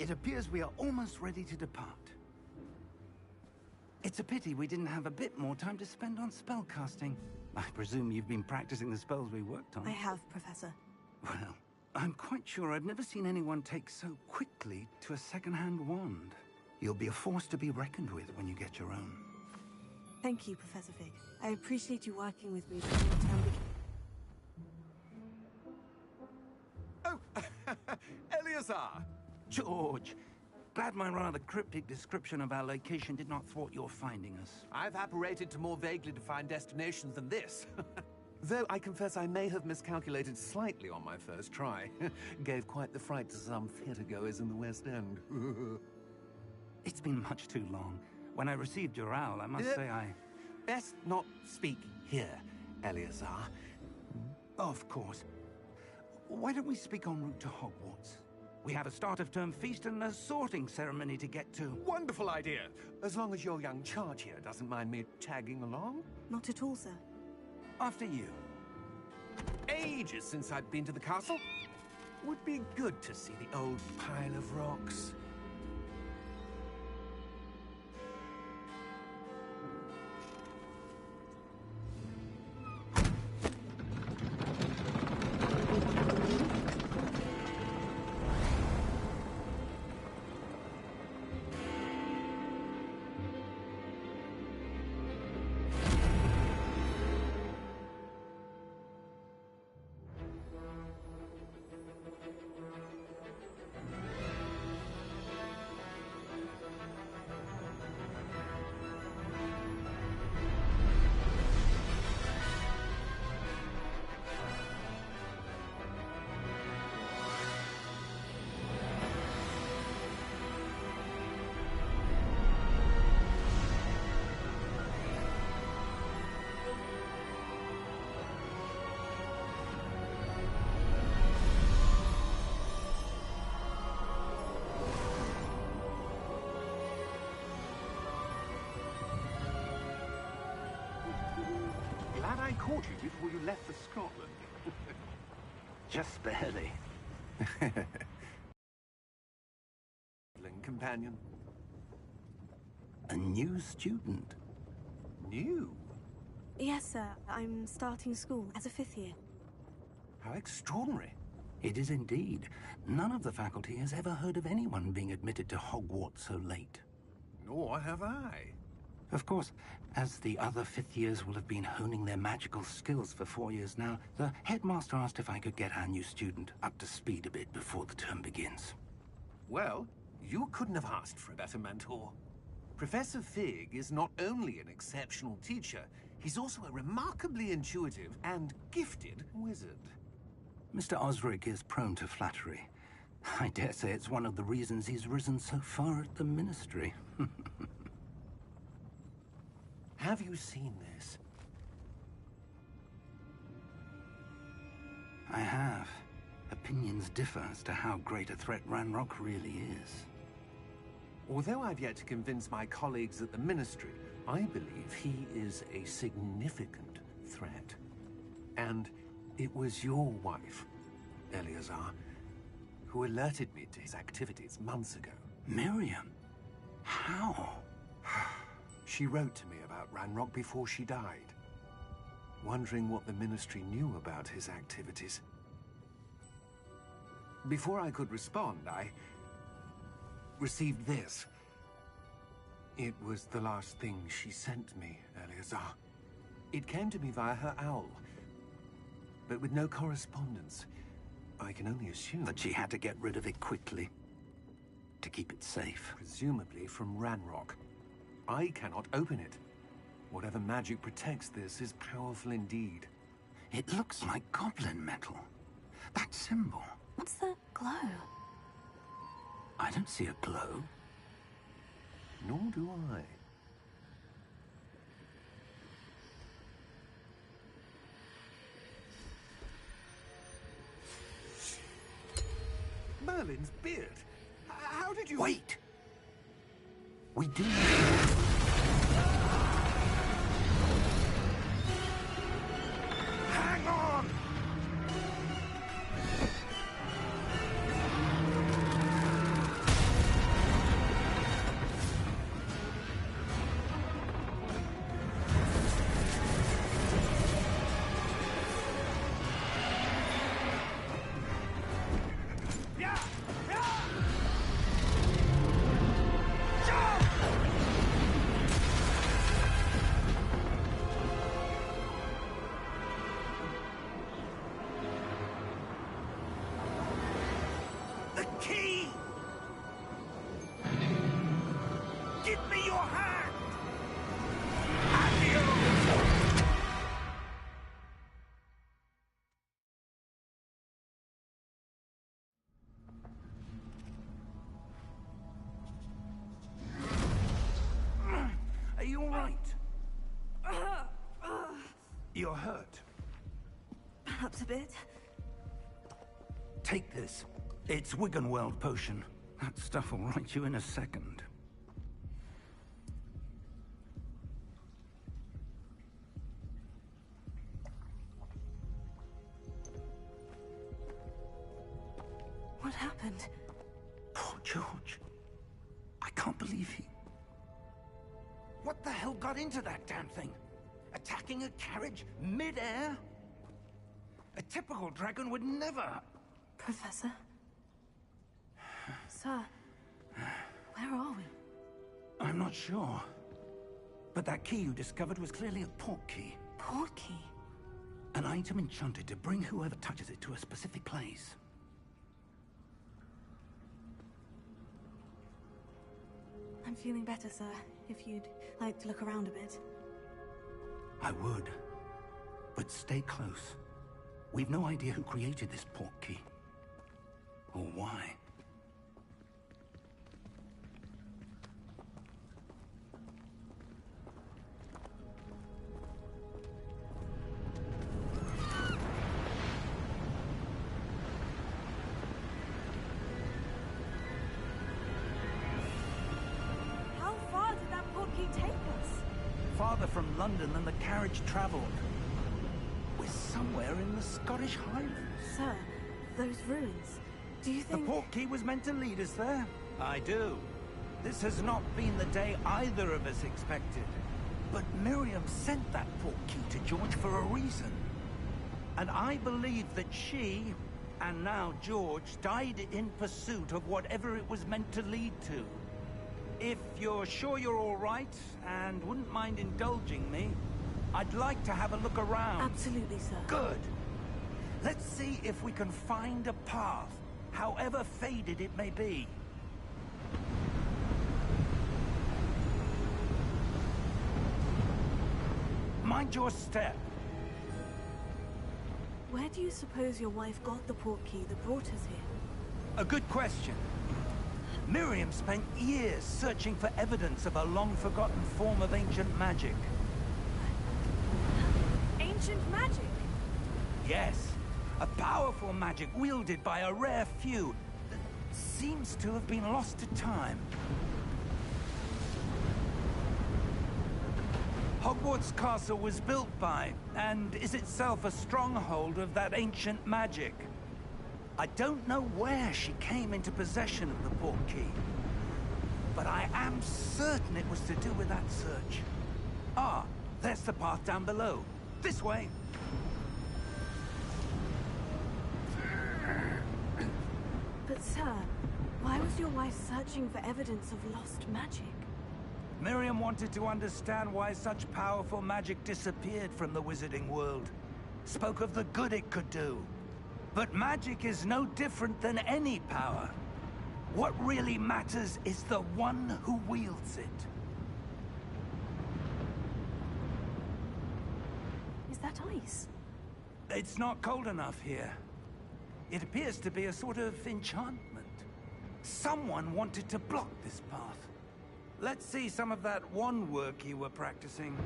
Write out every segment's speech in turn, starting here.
It appears we are almost ready to depart. It's a pity we didn't have a bit more time to spend on spellcasting. I presume you've been practicing the spells we worked on. I have, Professor. Well, I'm quite sure I've never seen anyone take so quickly to a second-hand wand. You'll be a force to be reckoned with when you get your own. Thank you, Professor Fig. I appreciate you working with me during the term Oh, Eleazar! George, glad my rather cryptic description of our location did not thwart your finding us. I've apparated to more vaguely defined destinations than this. Though I confess I may have miscalculated slightly on my first try. Gave quite the fright to some theatre-goers in the West End. It's been much too long. When I received your owl, I must say I... Best not speak here, Eleazar. Of course. Why don't we speak en route to Hogwarts? We have a start-of-term feast and a sorting ceremony to get to. Wonderful idea! As long as your young charge here doesn't mind me tagging along. Not at all, sir. After you. Ages since I've been to the castle. Would be good to see the old pile of rocks. Glad I caught you before you left for Scotland. Just barely. Companion. A new student. New? Yes, sir. I'm starting school as a 5th year. How extraordinary. It is indeed. None of the faculty has ever heard of anyone being admitted to Hogwarts so late. Nor have I. Of course, as the other 5th years will have been honing their magical skills for 4 years now, the headmaster asked if I could get our new student up to speed a bit before the term begins. Well, you couldn't have asked for a better mentor. Professor Fig is not only an exceptional teacher, he's also a remarkably intuitive and gifted wizard. Mr. Osric is prone to flattery. I dare say it's one of the reasons he's risen so far at the Ministry. Have you seen this? I have. Opinions differ as to how great a threat Ranrock really is. Although I've yet to convince my colleagues at the Ministry, I believe he is a significant threat. And it was your wife, Eleazar, who alerted me to his activities months ago. Miriam? How? She wrote to me about Ranrock before she died, wondering what the Ministry knew about his activities. Before I could respond, I received this. It was the last thing she sent me, Eleazar. It came to me via her owl, but with no correspondence. I can only assume that she had to get rid of it quickly, to keep it safe. Presumably from Ranrock. I cannot open it. Whatever magic protects this is powerful indeed. It looks like goblin metal. That symbol. What's the glow? I don't see a glow. Nor do I. Merlin's beard. How did you... Wait! We do... Hang on! Give me your hand! Adios! Are you all right? You're hurt. Perhaps a bit. Take this. It's Wiggenweld potion. That stuff will right you in a second. What happened? Poor George. I can't believe he... What the hell got into that damn thing? Attacking a carriage mid-air? A typical dragon would never... Professor? Sir, where are we? I'm not sure. But that key you discovered was clearly a port key. Port key? An item enchanted to bring whoever touches it to a specific place. I'm feeling better, sir. If you'd like to look around a bit. I would. But stay close. We've no idea who created this port key. Or why. How far did that port key take us? Farther from London than the carriage traveled. We're somewhere in the Scottish Highlands. Sir, those ruins. Do you The think... port key was meant to lead us there? I do. This has not been the day either of us expected. But Miriam sent that port key to George for a reason. And I believe that she, and now George, died in pursuit of whatever it was meant to lead to. If you're sure you're all right, and wouldn't mind indulging me, I'd like to have a look around. Absolutely, sir. Good. Let's see if we can find a path, however faded it may be. Mind your step. Where do you suppose your wife got the port key that brought us here? A good question. Miriam spent years searching for evidence of a long-forgotten form of ancient magic. Ancient magic? Yes, a powerful magic wielded by a rare few that seems to have been lost to time. Hogwarts Castle was built by, and is itself a stronghold of that ancient magic. I don't know where she came into possession of the port key, but I am certain it was to do with that search. Ah, there's the path down below. This way. But sir, why was your wife searching for evidence of lost magic? Miriam wanted to understand why such powerful magic disappeared from the wizarding world. Spoke of the good it could do. But magic is no different than any power. What really matters is the one who wields it. Is that ice? It's not cold enough here. It appears to be a sort of enchantment. Someone wanted to block this path. Let's see some of that wand work you were practicing.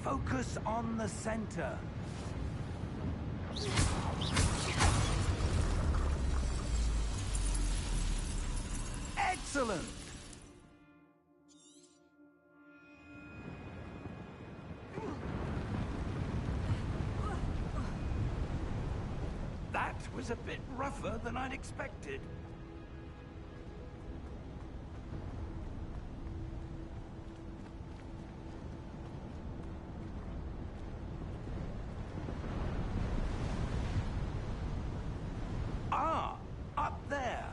Focus on the center. Excellent! That was a bit rougher than I'd expected. Ah, up there.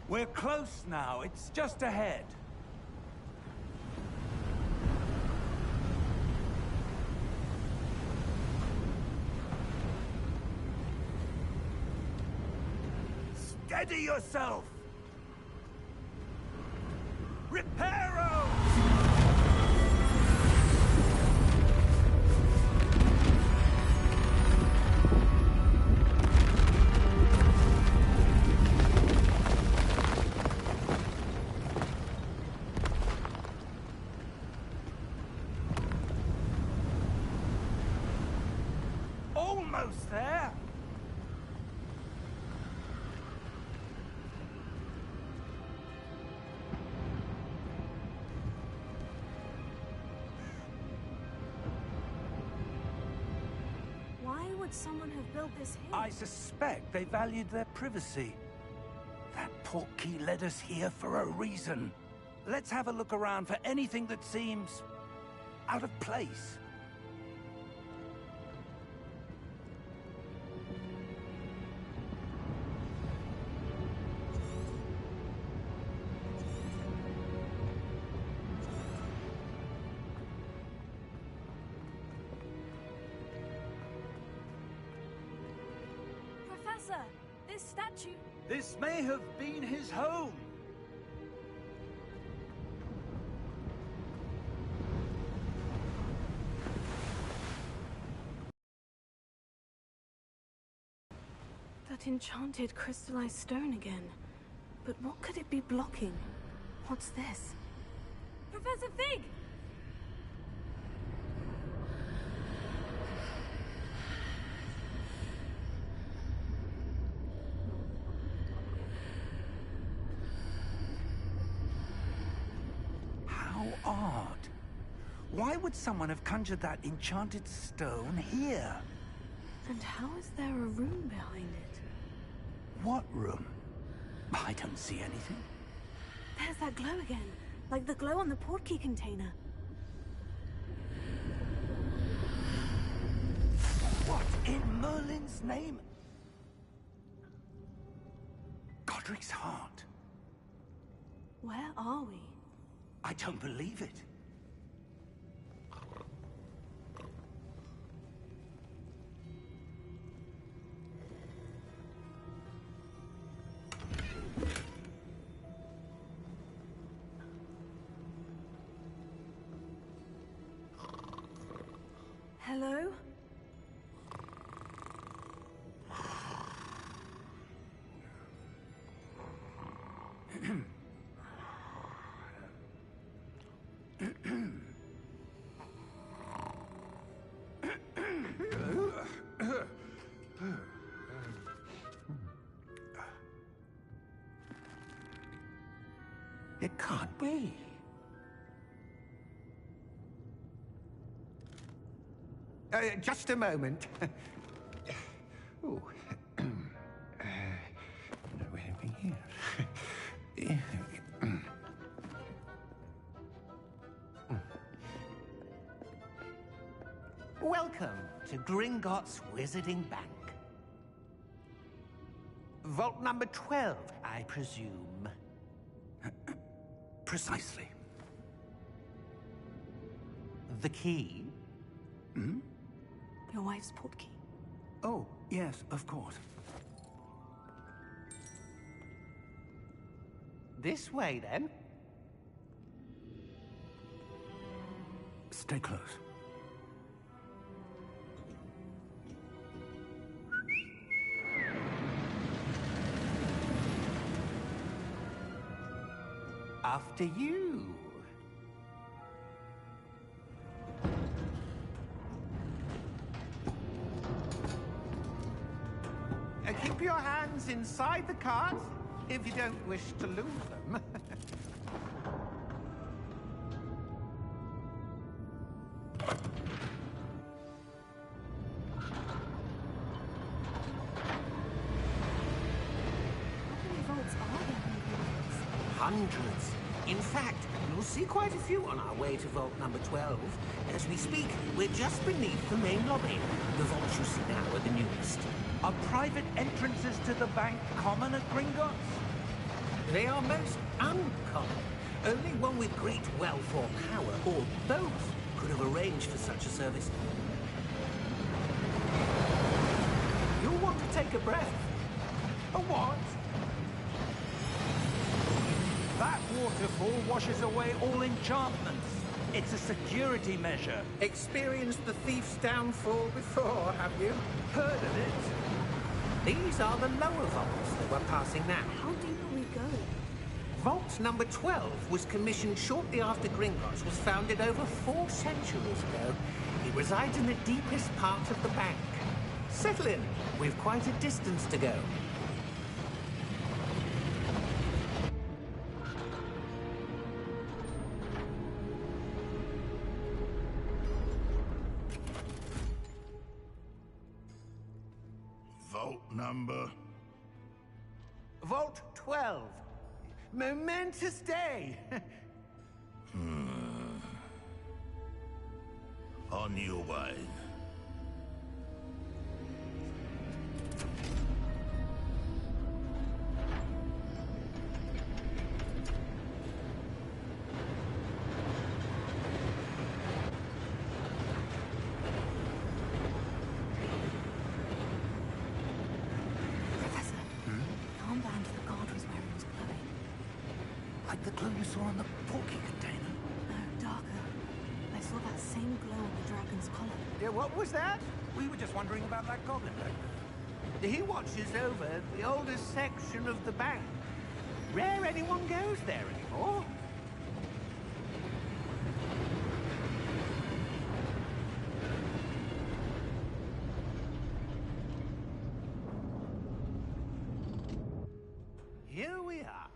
We're close now. It's just ahead. Steady yourself! Reparo! Almost there! Why would someone have built this here? I suspect they valued their privacy. That portkey led us here for a reason. Let's have a look around for anything that seems out of place. Professor, this statue... This may have been his home. That enchanted crystallized stone again. But what could it be blocking? What's this? Professor Fig! How odd. Why would someone have conjured that enchanted stone here? And how is there a room behind it? What room? I don't see anything. There's that glow again, like the glow on the portkey container. What in Merlin's name? Godric's heart. Where are we? I don't believe it. Hello? It can't be. Just a moment. Oh. Where are we here? Welcome to Gringotts Wizarding Bank. Vault number 12, I presume. Precisely. The key? Hmm? Your wife's portkey. Oh, yes, of course. This way, then. Stay close. After you. Keep your hands inside the cart if you don't wish to lose them. How many vaults are there in Hogwarts? Hundreds. In fact, you'll see quite a few on our way to vault number 12. As we speak, we're just beneath the main lobby. The vaults you see now are the newest. Are private entrances to the bank common at Gringotts? They are most uncommon. Only one with great wealth or power, or both, could have arranged for such a service. You'll want to take a breath. A what? That waterfall washes away all enchantments. It's a security measure. Experienced the thief's downfall before, have you? Heard of it? These are the lower vaults that we're passing now. How deep are we going? Vault number 12 was commissioned shortly after Gringotts was founded over 4 centuries ago. It resides in the deepest part of the bank. Settle in. We've quite a distance to go. Vault number? Vault 12. Momentous day. On your way. Professor, the armband the guard was wearing was glowing. Like the glow you saw on the porky container. No, darker. I saw that same glow on the dragon's collar. Yeah, what was that? We were just wondering about that goblin back there. He watches over the oldest section of the bank. Rare anyone goes there anymore. Here we are.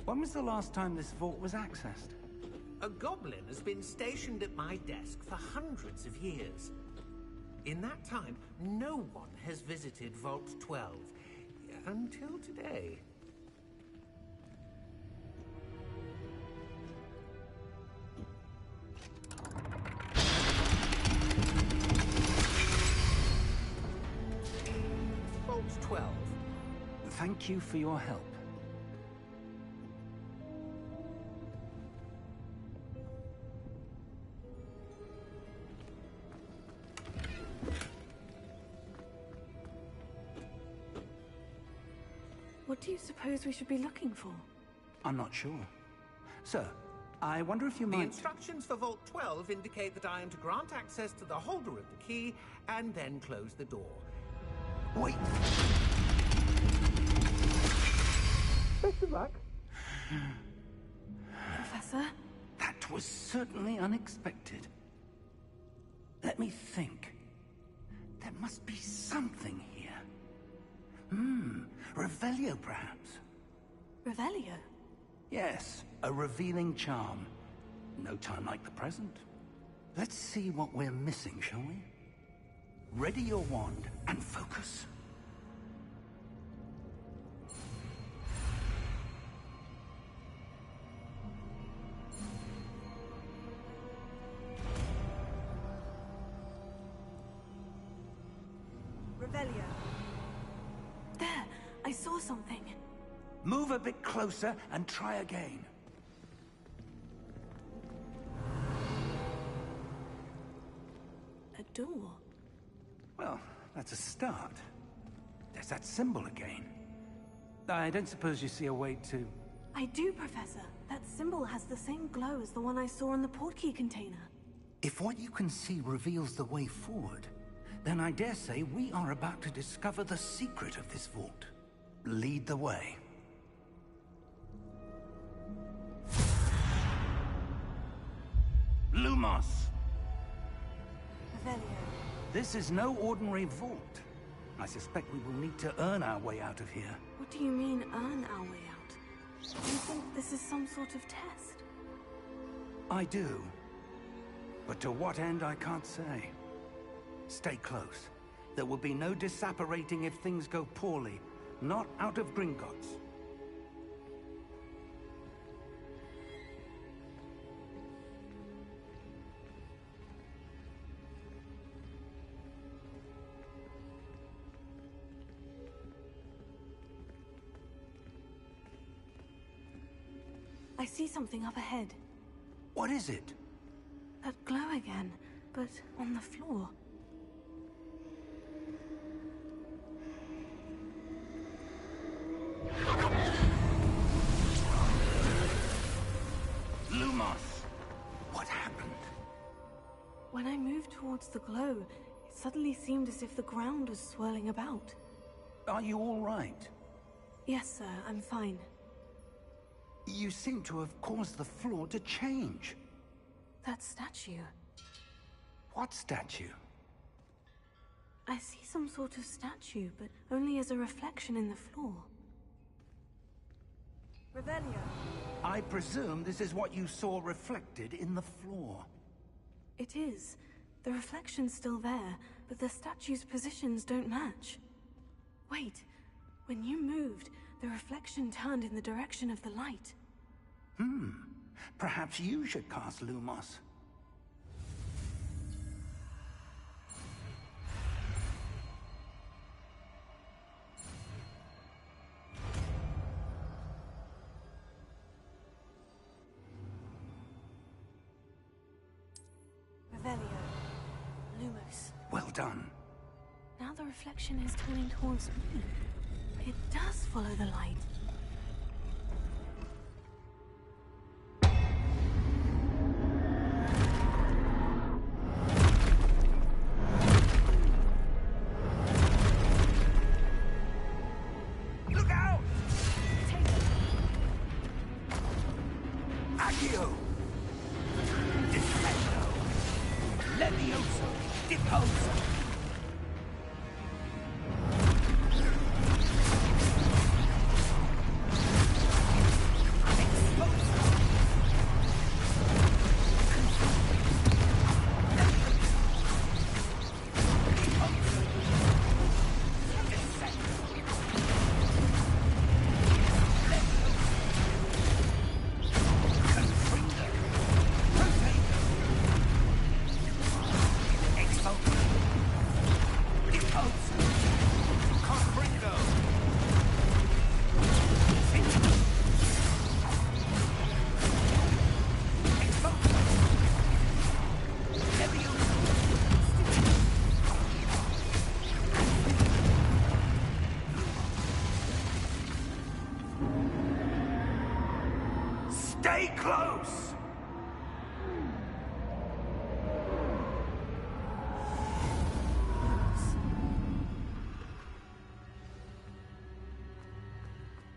When was the last time this vault was accessed? A goblin has been stationed at my desk for hundreds of years. In that time, no one has visited Vault 12. Until today. Vault 12. Thank you for your help. What do you suppose we should be looking for? I'm not sure. Sir, I wonder if you The might... instructions for Vault 12 indicate that I am to grant access to the holder of the key and then close the door. Wait! Best of luck. Professor? That was certainly unexpected. Let me think. There must be something here. Revelio, perhaps? Revelio? Yes, a revealing charm. No time like the present. Let's see what we're missing, shall we? Ready your wand and focus. Revelio. There! I saw something. Move a bit closer and try again. A door. Well, that's a start. There's that symbol again. I don't suppose you see a way to... I do, Professor. That symbol has the same glow as the one I saw in the portkey container. If what you can see reveals the way forward, then I dare say we are about to discover the secret of this vault. Lead the way. Lumos! Revelio. This is no ordinary vault. I suspect we will need to earn our way out of here. What do you mean, earn our way out? Do you think this is some sort of test? I do. But to what end, I can't say. Stay close. There will be no disapparating if things go poorly. Not out of Gringotts. I see something up ahead. What is it? That glow again, but on the floor. Lumos! What happened? When I moved towards the glow, it suddenly seemed as if the ground was swirling about. Are you all right? Yes, sir, I'm fine. You seem to have caused the floor to change. That statue. What statue? I see some sort of statue, but only as a reflection in the floor. Revelio. I presume this is what you saw reflected in the floor. It is. The reflection's still there, but the statue's positions don't match. Wait. When you moved, the reflection turned in the direction of the light. Perhaps you should cast Lumos. Revelio. Lumos. Well done. Now the reflection is turning towards me. It does follow the light. Look out! Accio! Defendo! Levioso! Deposo! Stay close!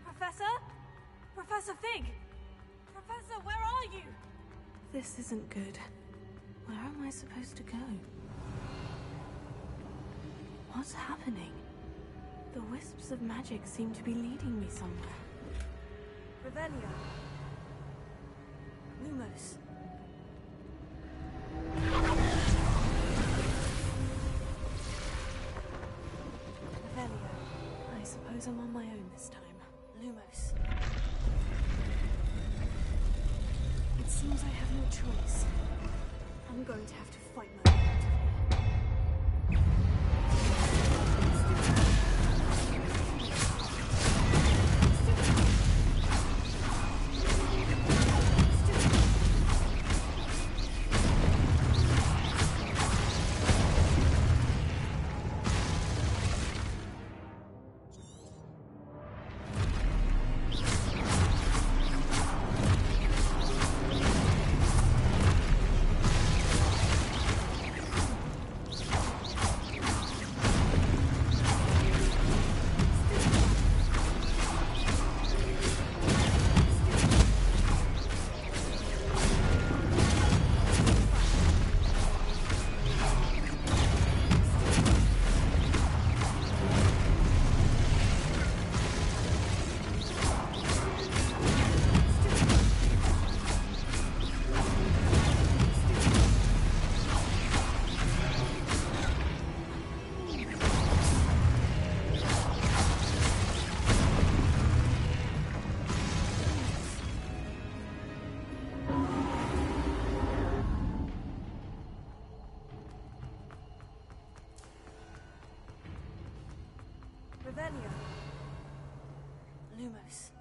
Professor? Professor Fig! Professor, where are you? This isn't good. Where am I supposed to go? What's happening? The wisps of magic seem to be leading me somewhere. Revelio. Lumos. Revelio. I suppose I'm on my own this time. Lumos. It seems I have no choice. I'm going to have to fight my way out of here. Revelio. Lumos.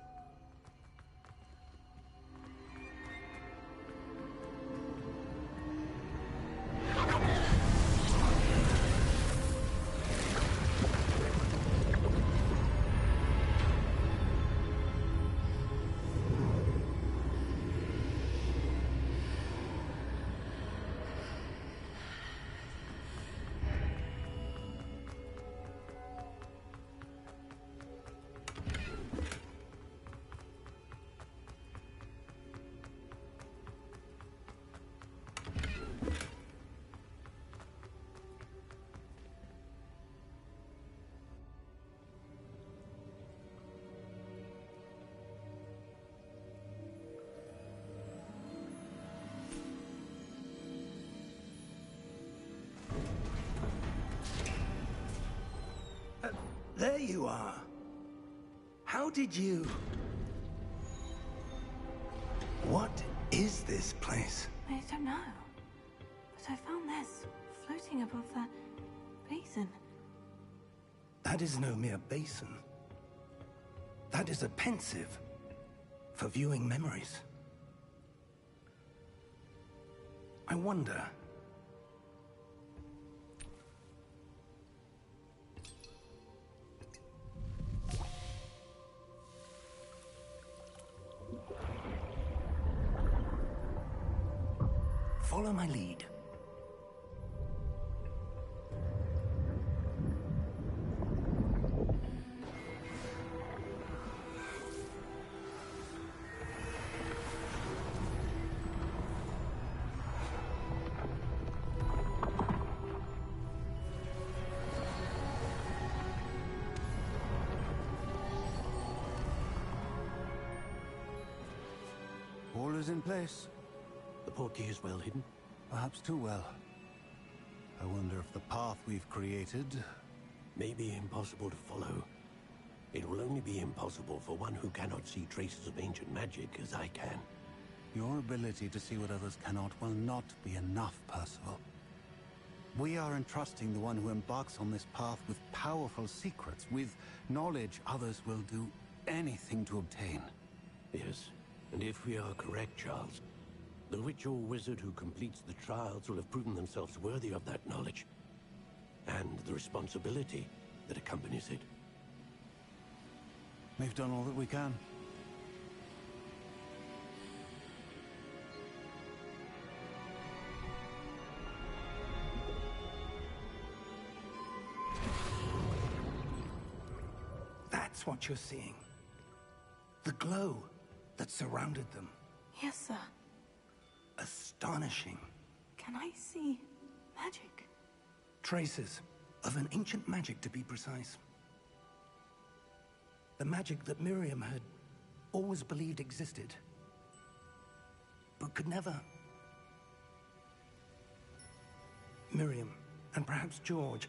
There you are. How did you... What is this place? I don't know. But I found this floating above that basin. That is no mere basin. That is a pensive for viewing memories. I wonder... Follow my lead. All is in place. The portkey is well hidden. Perhaps too well. I wonder if the path we've created... May be impossible to follow. It will only be impossible for one who cannot see traces of ancient magic as I can. Your ability to see what others cannot will not be enough, Percival. We are entrusting the one who embarks on this path with powerful secrets, with knowledge others will do anything to obtain. Yes, and if we are correct, Charles, the witch or wizard who completes the trials will have proven themselves worthy of that knowledge, and the responsibility that accompanies it. We've done all that we can. That's what you're seeing. The glow that surrounded them. Yes, sir. Astonishing. Can I see magic? Traces of an ancient magic, to be precise. The magic that Miriam had always believed existed, but could never. Miriam, and perhaps George,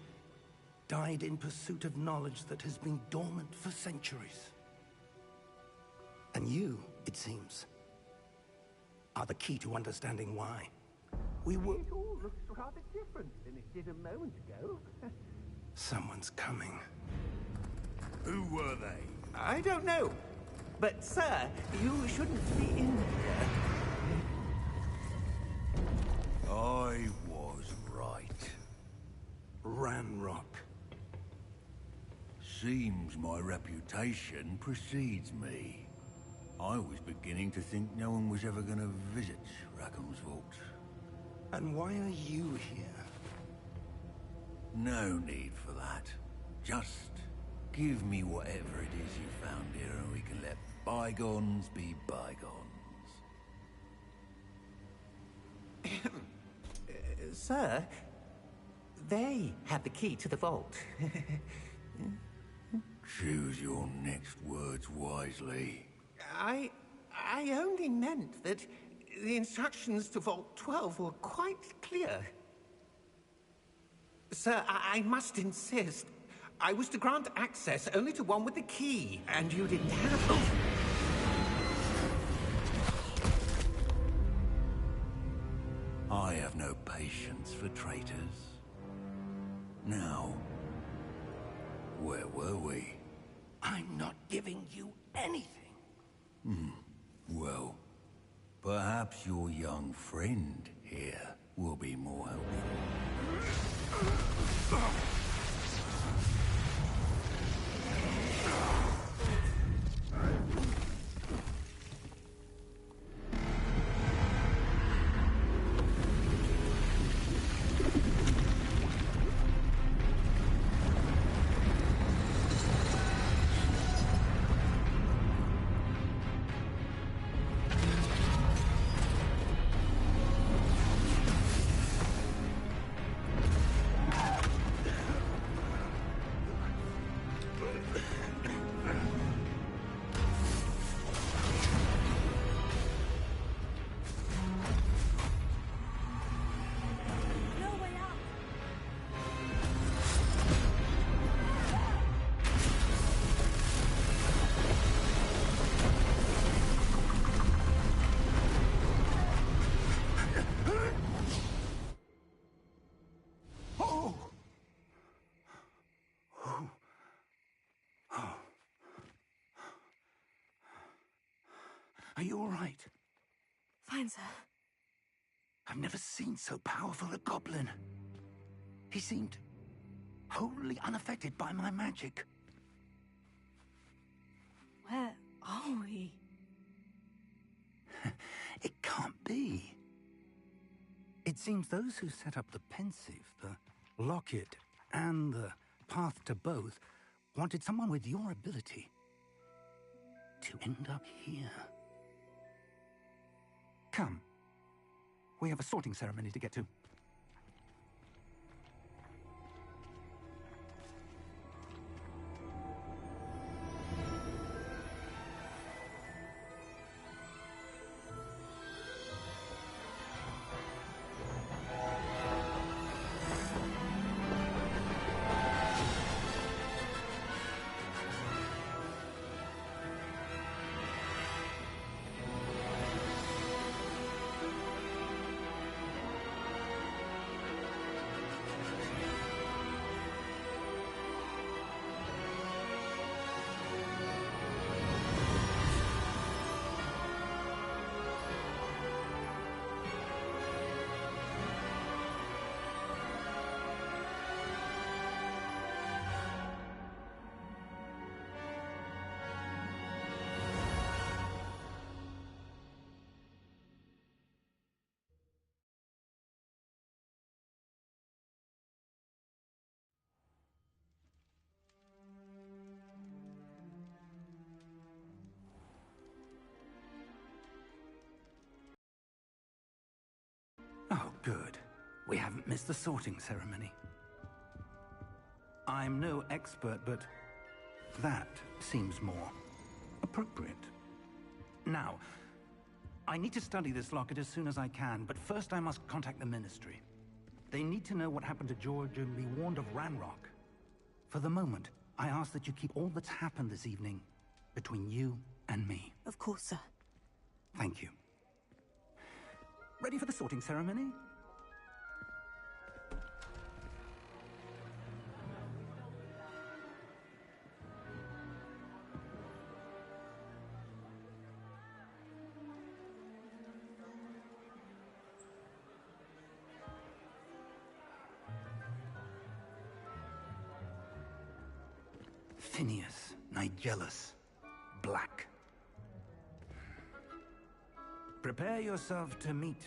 died in pursuit of knowledge that has been dormant for centuries. And you, it seems, are the key to understanding why. We were... It all looks rather different than it did a moment ago. Someone's coming. Who were they? I don't know. But, sir, you shouldn't be in here. I was right. Ranrock. Seems my reputation precedes me. I was beginning to think no one was ever going to visit Rackham's vault. And why are you here? No need for that. Just give me whatever it is you found here and we can let bygones be bygones. Sir, they have the key to the vault. Choose your next words wisely. I only meant that the instructions to Vault 12 were quite clear. Sir, I must insist. I was to grant access only to one with the key, and you didn't have... I have no patience for traitors. Now, where were we? I'm not giving you anything. Well, perhaps your young friend here will be more helpful. you all right? Fine, sir. I've never seen so powerful a goblin. He seemed wholly unaffected by my magic. Where are we? It can't be. It seems those who set up the pensive, the locket, and the path to both wanted someone with your ability to end up here. Come. We have a sorting ceremony to get to. Oh, good. We haven't missed the sorting ceremony. I'm no expert, but that seems more appropriate. Now, I need to study this locket as soon as I can, but first I must contact the Ministry. They need to know what happened to George and be warned of Ranrock. For the moment, I ask that you keep all that's happened this evening between you and me. Of course, sir. Thank you. Ready for the sorting ceremony? Phineas, Nigellus, Black. Prepare yourself to meet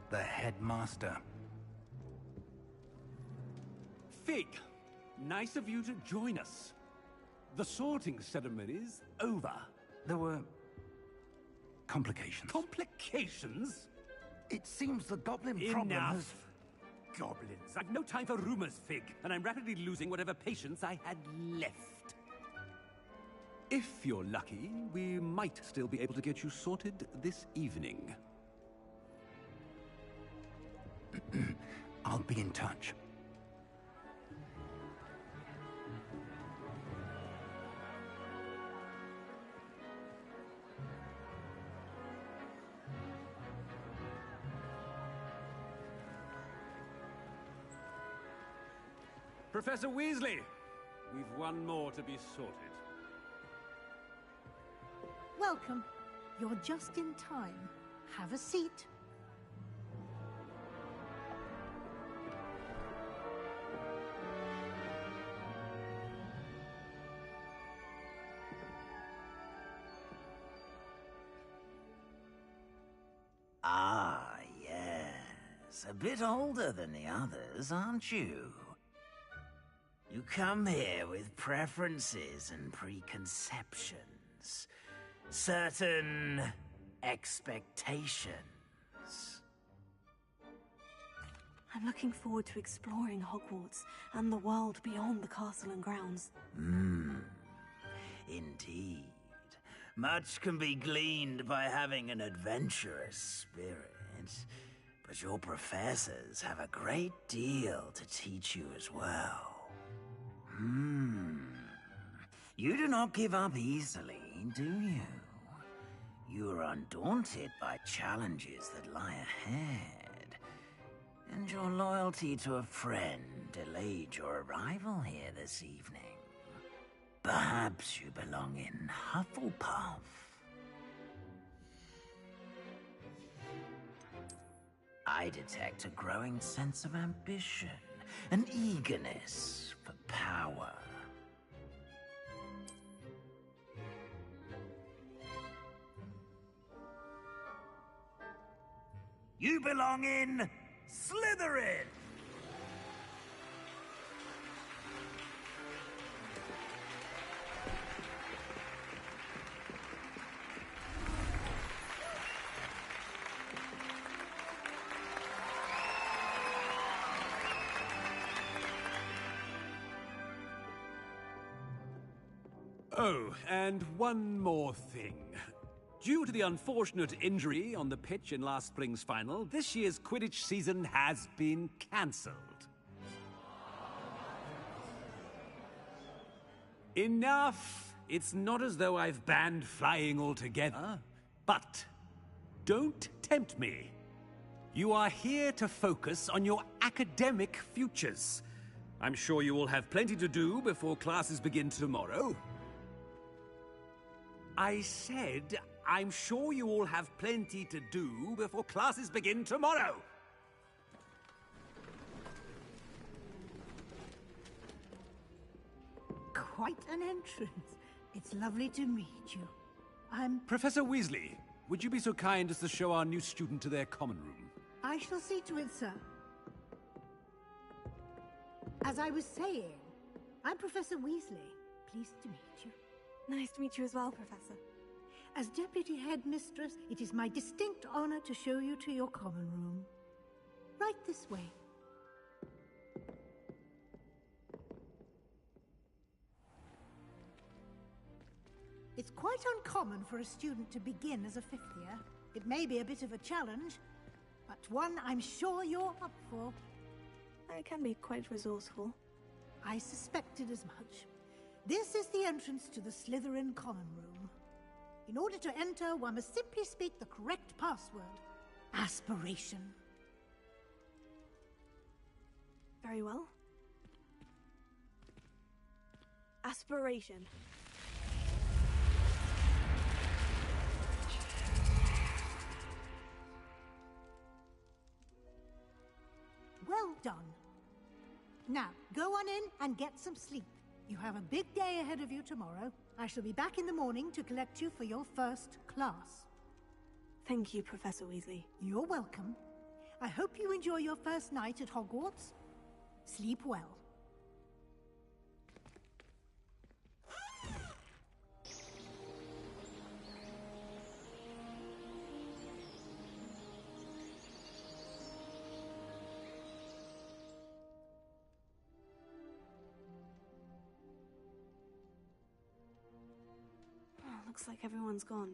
the headmaster. Fig, nice of you to join us. The sorting ceremony's over. There were complications. Complications? It seems the goblin problem has... Enough! Goblins. I've no time for rumors, Fig, and I'm rapidly losing whatever patience I had left. If you're lucky, we might still be able to get you sorted this evening. I'll be in touch. Professor Weasley, we've one more to be sorted. Welcome. You're just in time. Have a seat. Ah, yes. A bit older than the others, aren't you? You come here with preferences and preconceptions. Certain expectations. I'm looking forward to exploring Hogwarts and the world beyond the castle and grounds. Indeed. Much can be gleaned by having an adventurous spirit, but your professors have a great deal to teach you as well. You do not give up easily, do you? You are undaunted by challenges that lie ahead, and your loyalty to a friend delayed your arrival here this evening. Perhaps you belong in Hufflepuff. I detect a growing sense of ambition, an eagerness for power. You belong in Slytherin! Oh, and one more thing. Due to the unfortunate injury on the pitch in last spring's final, this year's Quidditch season has been cancelled. Enough! It's not as though I've banned flying altogether. But don't tempt me. You are here to focus on your academic futures. I'm sure you will have plenty to do before classes begin tomorrow. I said, I'm sure you all have plenty to do before classes begin tomorrow. Quite an entrance. It's lovely to meet you. I'm... Professor Weasley, would you be so kind as to show our new student to their common room? I shall see to it, sir. As I was saying, I'm Professor Weasley. Pleased to meet you. Nice to meet you as well, Professor. As Deputy Headmistress, it is my distinct honor to show you to your common room. Right this way. It's quite uncommon for a student to begin as a fifth year. It may be a bit of a challenge, but one I'm sure you're up for. I can be quite resourceful. I suspected as much. This is the entrance to the Slytherin common room. In order to enter, one must simply speak the correct password. Aspiration. Very well. Aspiration. Well done. Now, go on in and get some sleep. You have a big day ahead of you tomorrow. I shall be back in the morning to collect you for your first class. Thank you, Professor Weasley. You're welcome. I hope you enjoy your first night at Hogwarts. Sleep well. Looks like everyone's gone.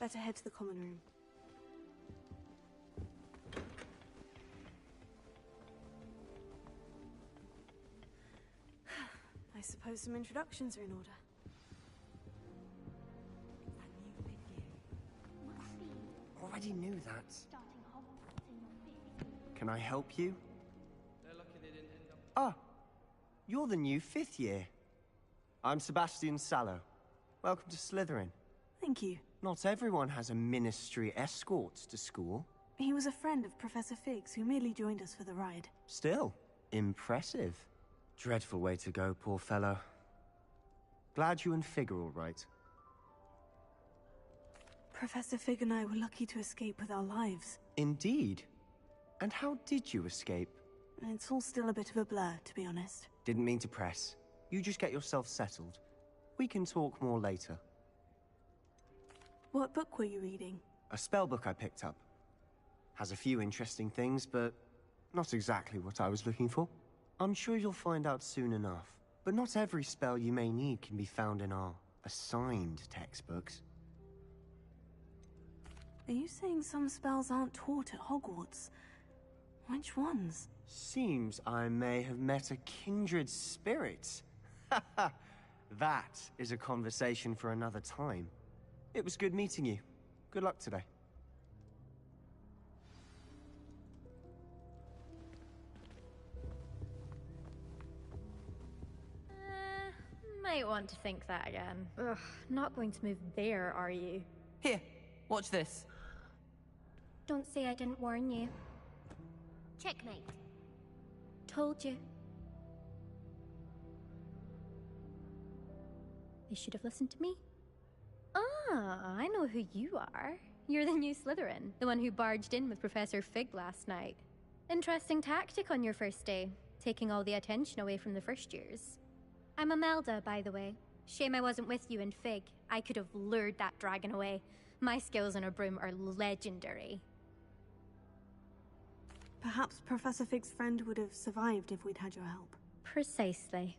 Better head to the common room. I suppose some introductions are in order. Already knew that. Can I help you? Ah, you're the new fifth year. I'm Sebastian Sallow. Welcome to Slytherin. Thank you. Not everyone has a ministry escort to school. He was a friend of Professor Fig's who merely joined us for the ride. Still, impressive. Dreadful way to go, poor fellow. Glad you and Fig are all right. Professor Fig and I were lucky to escape with our lives. Indeed. And how did you escape? It's all still a bit of a blur, to be honest. Didn't mean to press. You just get yourself settled. We can talk more later. What book were you reading? A spell book I picked up. Has a few interesting things, but not exactly what I was looking for. I'm sure you'll find out soon enough. But not every spell you may need can be found in our assigned textbooks. Are you saying some spells aren't taught at Hogwarts? Which ones? Seems I may have met a kindred spirit. That is a conversation for another time. It was good meeting you. Good luck today. Might want to think that again. Ugh, not going to move there, are you? Here, watch this. Don't say I didn't warn you. Checkmate. Told you. They should have listened to me. Ah, I know who you are. You're the new Slytherin, the one who barged in with Professor Fig last night. Interesting tactic on your first day, taking all the attention away from the first years. I'm Imelda, by the way. Shame I wasn't with you in Fig. I could have lured that dragon away. My skills on a broom are legendary. Perhaps Professor Fig's friend would have survived if we'd had your help. Precisely.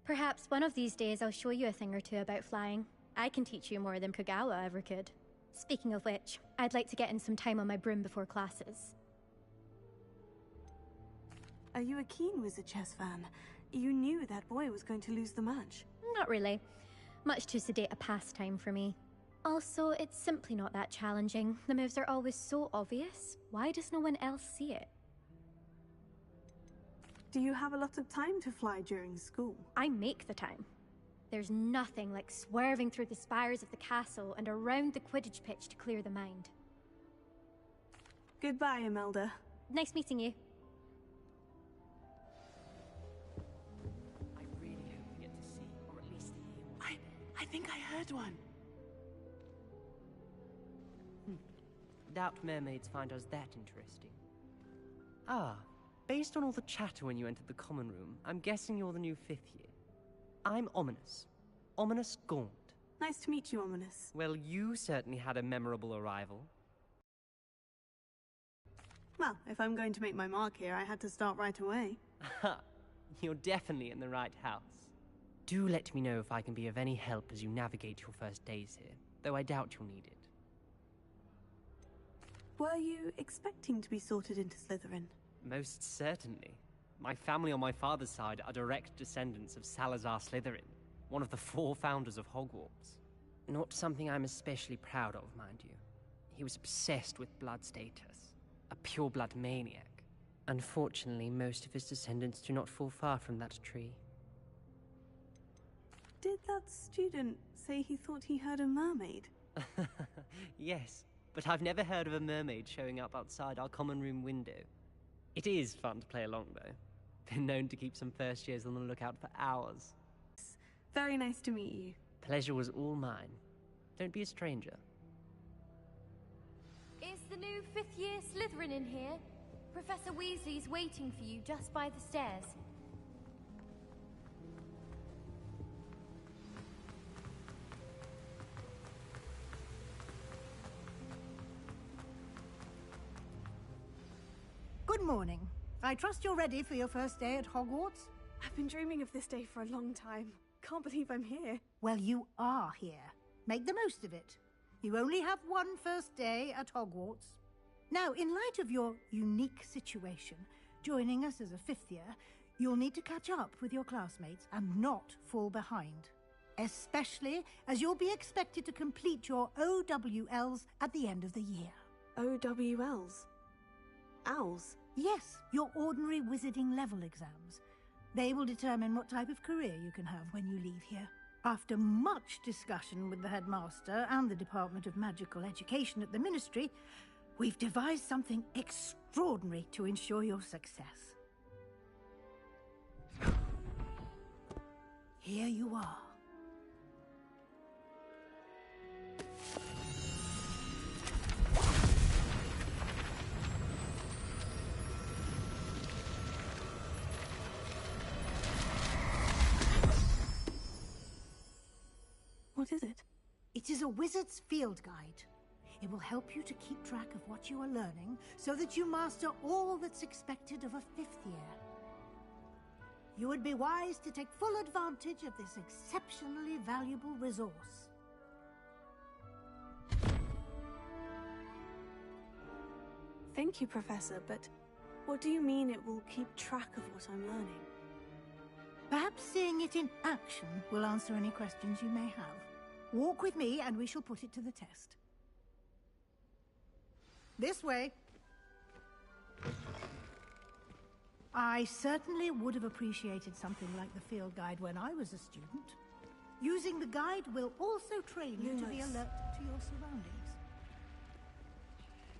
Perhaps one of these days I'll show you a thing or two about flying. I can teach you more than Kogawa ever could. Speaking of which, I'd like to get in some time on my broom before classes. Are you a keen Wizard Chess fan? You knew that boy was going to lose the match. Not really. Much too sedate a pastime for me. Also, it's simply not that challenging. The moves are always so obvious. Why does no one else see it? Do you have a lot of time to fly during school? I make the time. There's nothing like swerving through the spires of the castle and around the Quidditch pitch to clear the mind. Goodbye, Imelda. Nice meeting you. I really hope we get to see, or at least hear. I think I heard one. Doubt mermaids find us that interesting. Ah, based on all the chatter when you entered the common room, I'm guessing you're the new 5th year. I'm Ominous. Ominous Gaunt. Nice to meet you, Ominous. Well, you certainly had a memorable arrival. Well, if I'm going to make my mark here, I had to start right away. Ha! You're definitely in the right house. Do let me know if I can be of any help as you navigate your first days here, though I doubt you'll need it. Were you expecting to be sorted into Slytherin? Most certainly. My family on my father's side are direct descendants of Salazar Slytherin, one of the 4 founders of Hogwarts. Not something I'm especially proud of, mind you. He was obsessed with blood status, a pure-blood maniac. Unfortunately, most of his descendants do not fall far from that tree. Did that student say he thought he heard a mermaid? Yes, but I've never heard of a mermaid showing up outside our common room window. It is fun to play along, though. Been known to keep some first years on the lookout for hours. Very nice to meet you. Pleasure was all mine. Don't be a stranger. Is the new 5th year Slytherin in here? Professor Weasley's waiting for you just by the stairs. Good morning. I trust you're ready for your first day at Hogwarts? I've been dreaming of this day for a long time. Can't believe I'm here. Well, you are here. Make the most of it. You only have one first day at Hogwarts. Now, in light of your unique situation, joining us as a 5th year, you'll need to catch up with your classmates and not fall behind. Especially as you'll be expected to complete your OWLs at the end of the year. OWLs? Owls? Yes, your ordinary wizarding level exams. They will determine what type of career you can have when you leave here. After much discussion with the headmaster and the Department of Magical Education at the Ministry, we've devised something extraordinary to ensure your success. Here you are. What is it? It is a wizard's field guide. It will help you to keep track of what you are learning so that you master all that's expected of a 5th year. You would be wise to take full advantage of this exceptionally valuable resource. Thank you, Professor, but what do you mean it will keep track of what I'm learning? Perhaps seeing it in action will answer any questions you may have. Walk with me and we shall put it to the test. This way. I certainly would have appreciated something like the field guide when I was a student. Using the guide will also train you to be alert to your surroundings.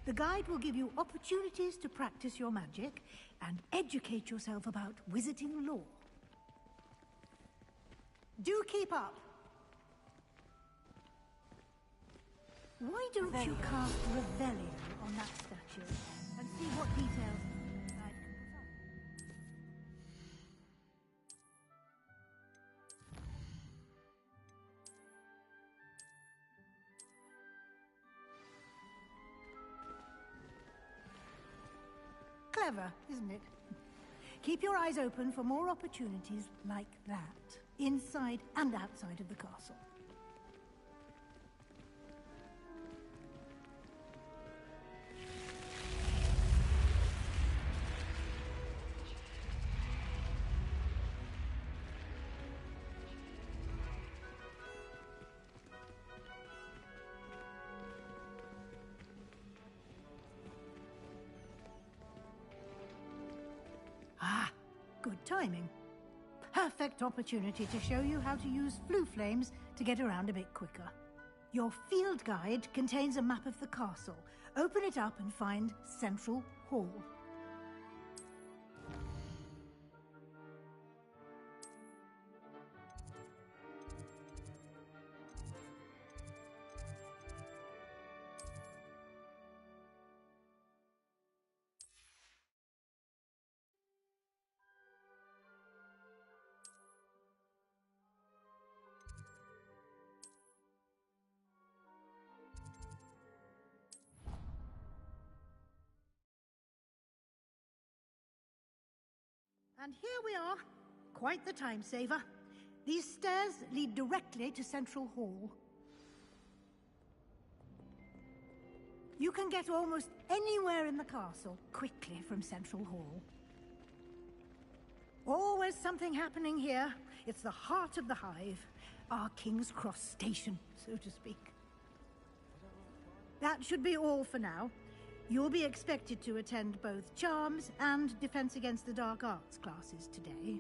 The guide will give you opportunities to practice your magic and educate yourself about wizarding lore. Do keep up. Why don't you cast Revelio on that statue and see what details the guide can provide? Clever, isn't it? Keep your eyes open for more opportunities like that, inside and outside of the castle. Good timing. Perfect opportunity to show you how to use flue flames to get around a bit quicker. Your field guide contains a map of the castle. Open it up and find Central Hall. And here we are. Quite the time saver. These stairs lead directly to Central Hall. You can get almost anywhere in the castle quickly from Central Hall. Always something happening here. It's the heart of the Hive. Our King's Cross station, so to speak. That should be all for now. You'll be expected to attend both Charms and Defense Against the Dark Arts classes today.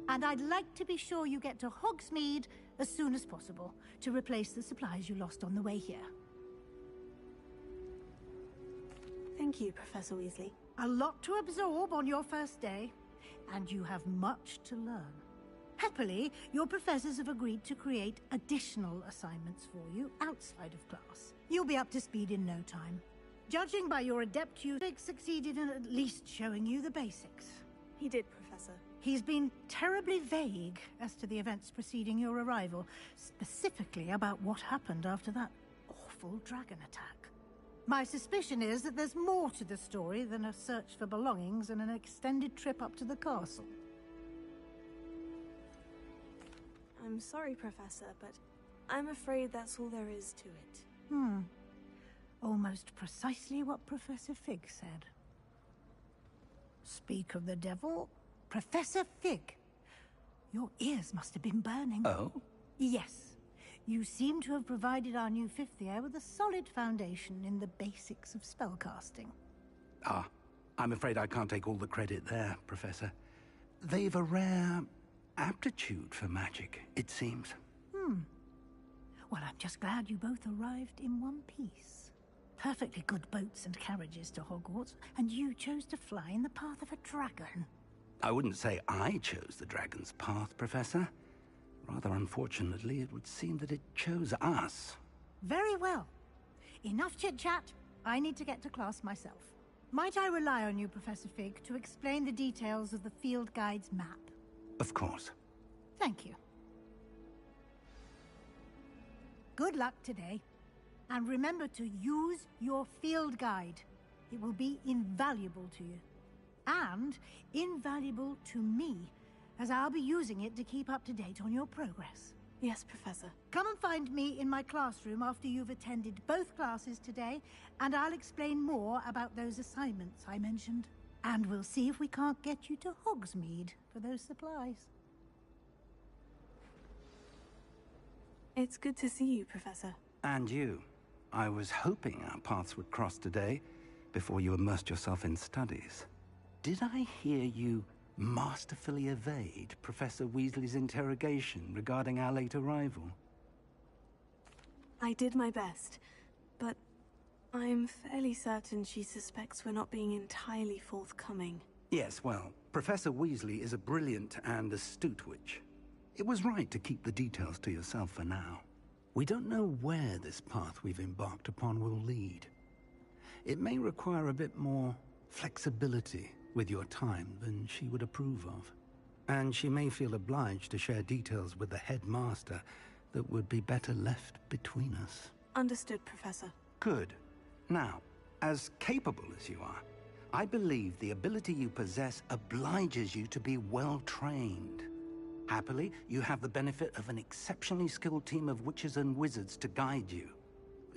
And I'd like to be sure you get to Hogsmeade as soon as possible to replace the supplies you lost on the way here. Thank you, Professor Weasley. A lot to absorb on your first day, and you have much to learn. Happily, your professors have agreed to create additional assignments for you outside of class. You'll be up to speed in no time. Judging by your adept, Fig succeeded in at least showing you the basics. He did, Professor. He's been terribly vague as to the events preceding your arrival, specifically about what happened after that awful dragon attack. My suspicion is that there's more to the story than a search for belongings and an extended trip up to the castle. I'm sorry, Professor, but I'm afraid that's all there is to it. Almost precisely what Professor Fig said. Speak of the devil, Professor Fig. Your ears must have been burning. Oh? Yes. You seem to have provided our new fifth year with a solid foundation in the basics of spellcasting. Ah, I'm afraid I can't take all the credit there, Professor. They've a rare aptitude for magic, it seems. Well, I'm just glad you both arrived in one piece. Perfectly good boats and carriages to Hogwarts, and you chose to fly in the path of a dragon. I wouldn't say I chose the dragon's path, Professor. Rather unfortunately, it would seem that it chose us. Very well. Enough chit-chat. I need to get to class myself. Might I rely on you, Professor Fig, to explain the details of the field guide's map? Of course. Thank you. Good luck today. And remember to use your field guide. It will be invaluable to you. And invaluable to me, as I'll be using it to keep up to date on your progress. Yes, Professor. Come and find me in my classroom after you've attended both classes today, and I'll explain more about those assignments I mentioned. And we'll see if we can't get you to Hogsmeade for those supplies. It's good to see you, Professor. And you. I was hoping our paths would cross today, before you immersed yourself in studies. Did I hear you masterfully evade Professor Weasley's interrogation regarding our late arrival? I did my best, but I'm fairly certain she suspects we're not being entirely forthcoming. Yes, well, Professor Weasley is a brilliant and astute witch. It was right to keep the details to yourself for now. We don't know where this path we've embarked upon will lead. It may require a bit more flexibility with your time than she would approve of. And she may feel obliged to share details with the headmaster that would be better left between us. Understood, Professor. Good. Now, as capable as you are, I believe the ability you possess obliges you to be well-trained. Happily, you have the benefit of an exceptionally skilled team of witches and wizards to guide you.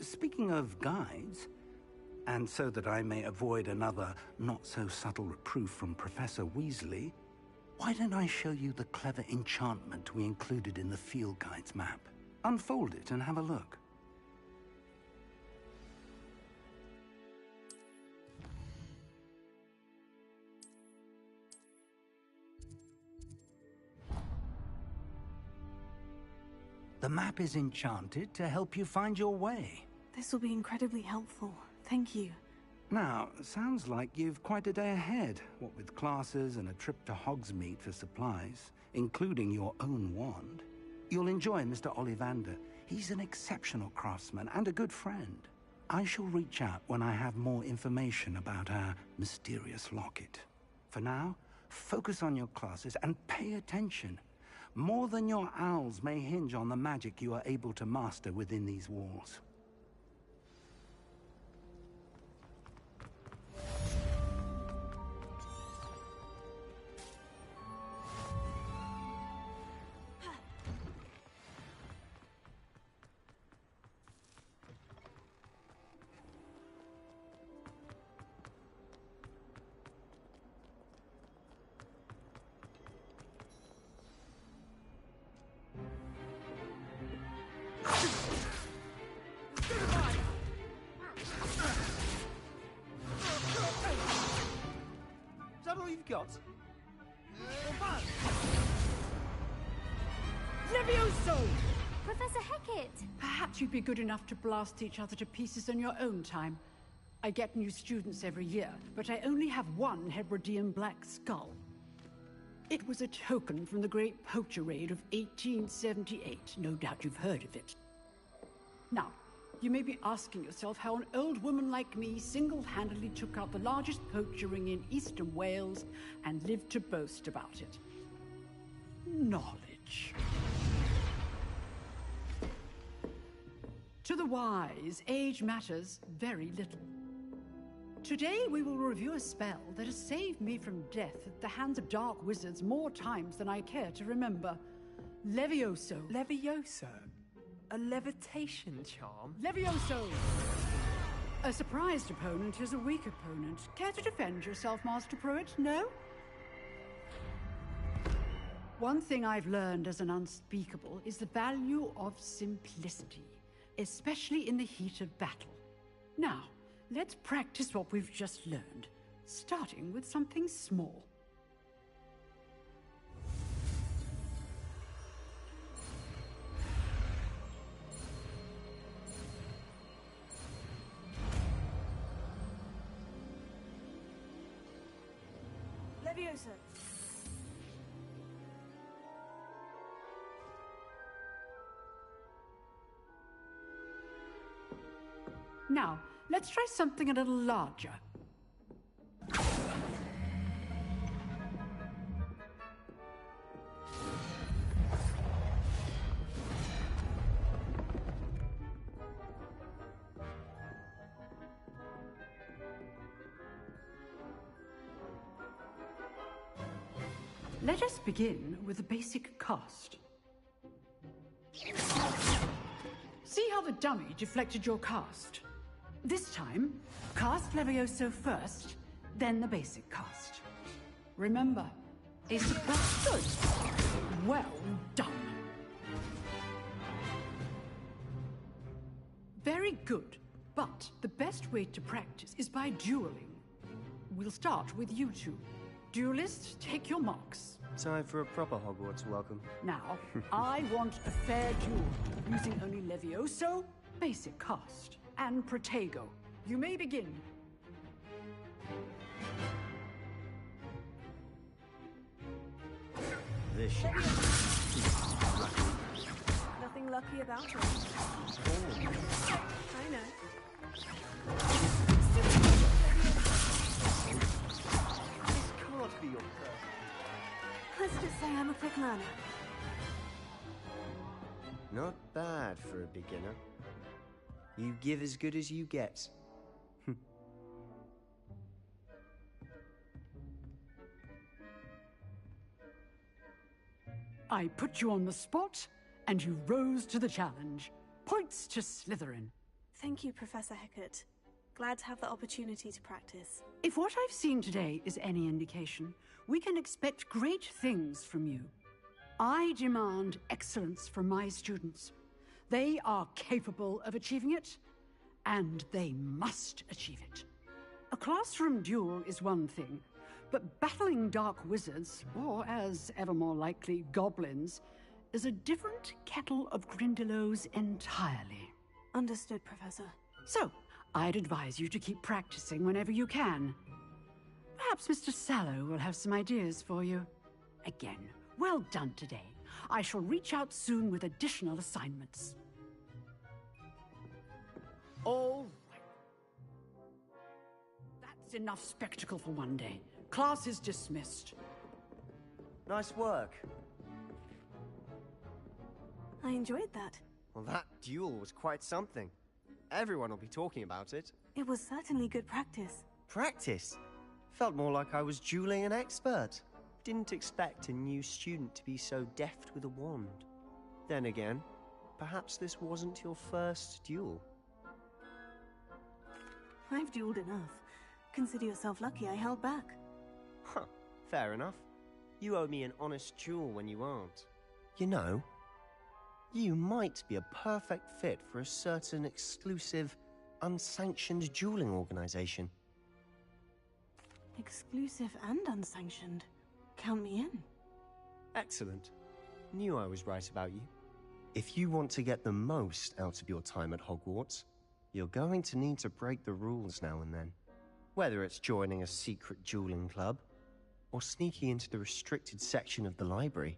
Speaking of guides, and so that I may avoid another not-so-subtle reproof from Professor Weasley, why don't I show you the clever enchantment we included in the field guide's map? Unfold it and have a look. The map is enchanted to help you find your way. This will be incredibly helpful. Thank you. Now, sounds like you've quite a day ahead, what with classes and a trip to Hogsmeade for supplies, including your own wand. You'll enjoy Mr. Ollivander. He's an exceptional craftsman and a good friend. I shall reach out when I have more information about our mysterious locket. For now, focus on your classes and pay attention. More than your owls may hinge on the magic you are able to master within these walls. Is that all you've got? Levioso! Professor Hecat! Perhaps you'd be good enough to blast each other to pieces in your own time. I get new students every year, but I only have one Hebridean black skull. It was a token from the Great Poacher Raid of 1878. No doubt you've heard of it. Now, you may be asking yourself how an old woman like me single-handedly took out the largest poacher ring in eastern Wales and lived to boast about it. Knowledge. To the wise, age matters very little. Today we will review a spell that has saved me from death at the hands of dark wizards more times than I care to remember. Levioso. Levioso? A levitation charm? Levioso! A surprised opponent is a weak opponent. Care to defend yourself, Master Pruitt? No? One thing I've learned as an unspeakable is the value of simplicity, especially in the heat of battle. Now, let's practice what we've just learned, starting with something small. Levioso! Now, let's try something a little larger. Let us begin with the basic cast. See how the dummy deflected your cast? This time, cast Levioso first, then the basic cast. Remember, a surprise. Good. Well done. Very good, but the best way to practice is by dueling. We'll start with you two. Duelists, take your marks. Time for a proper Hogwarts welcome. Now, I want a fair duel, using only Levioso, basic cast, and Protego, You may begin. This shit. Nothing lucky about it. I know. This can't be your first. Let's just say I'm a quick learner. Not bad for a beginner. You give as good as you get. I put you on the spot, and you rose to the challenge. Points to Slytherin. Thank you, Professor Hecat. Glad to have the opportunity to practice. If what I've seen today is any indication, we can expect great things from you. I demand excellence from my students. They are capable of achieving it, and they must achieve it. A classroom duel is one thing, but battling dark wizards, or as ever more likely, goblins, is a different kettle of Grindylows entirely. Understood, Professor. So, I'd advise you to keep practicing whenever you can. Perhaps Mr. Sallow will have some ideas for you. Again, well done today. I shall reach out soon with additional assignments. All right. That's enough spectacle for one day. Class is dismissed. Nice work. I enjoyed that. Well, that duel was quite something. Everyone will be talking about it. It was certainly good practice. Practice? Felt more like I was dueling an expert. Didn't expect a new student to be so deft with a wand. Then again, perhaps this wasn't your first duel. I've dueled enough. Consider yourself lucky I held back. Huh, fair enough. You owe me an honest duel when you aren't. You know, you might be a perfect fit for a certain exclusive, unsanctioned dueling organization. Exclusive and unsanctioned. Count me in. Excellent. Knew I was right about you. If you want to get the most out of your time at Hogwarts, you're going to need to break the rules now and then. Whether it's joining a secret dueling club, or sneaking into the restricted section of the library,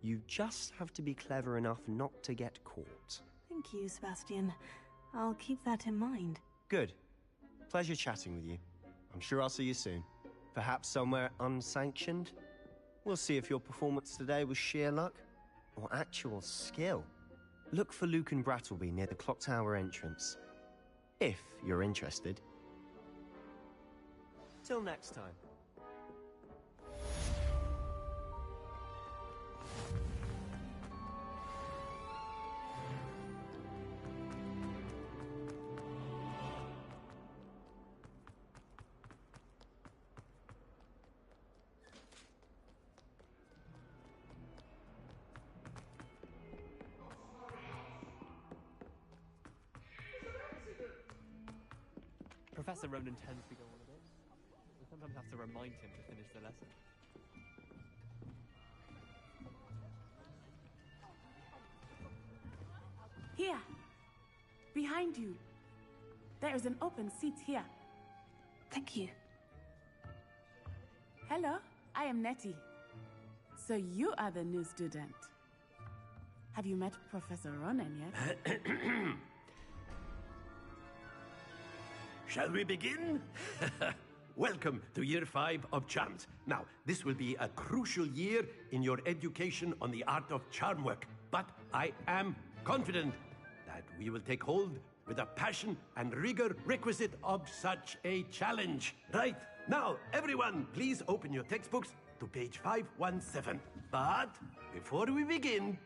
you just have to be clever enough not to get caught. Thank you, Sebastian. I'll keep that in mind. Good. Pleasure chatting with you. I'm sure I'll see you soon. Perhaps somewhere unsanctioned? We'll see if your performance today was sheer luck or actual skill. Look for Luke and Brattleby near the clock tower entrance. If you're interested. Till next time. Professor Ronan tends to go on a bit. We sometimes have to remind him to finish the lesson. Here! Behind you. There is an open seat here. Thank you. Hello, I am Nettie. So you are the new student. Have you met Professor Ronan yet? Shall we begin? Welcome to Year 5 of Charms. Now, this will be a crucial year in your education on the art of charm work, but I am confident that we will take hold with the passion and rigor requisite of such a challenge. Right, now, everyone, please open your textbooks to page 517. But before we begin,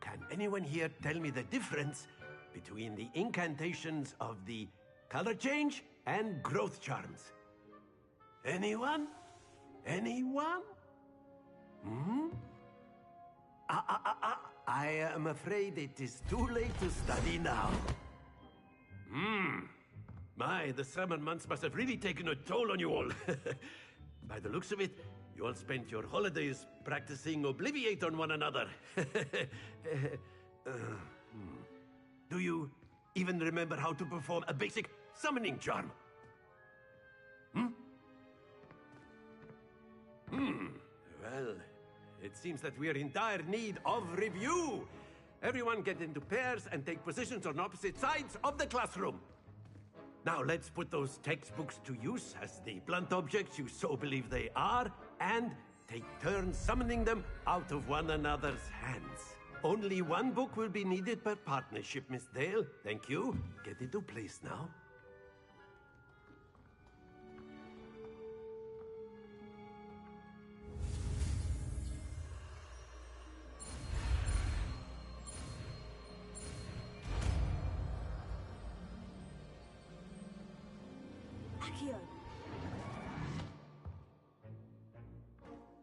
can anyone here tell me the difference between the incantations of the color change and growth charms? Anyone? Anyone? Hmm? I am afraid it is too late to study now. My, the summer months must have really taken a toll on you all. By the looks of it, you all spent your holidays practicing Obliviate on one another. Do you even remember how to perform a basic summoning charm. Well, it seems that we are in dire need of review. Everyone get into pairs and take positions on opposite sides of the classroom. Now let's put those textbooks to use as the blunt objects you so believe they are, and take turns summoning them out of one another's hands. Only one book will be needed per partnership, Miss Dale. Thank you. Get into place now. Accio.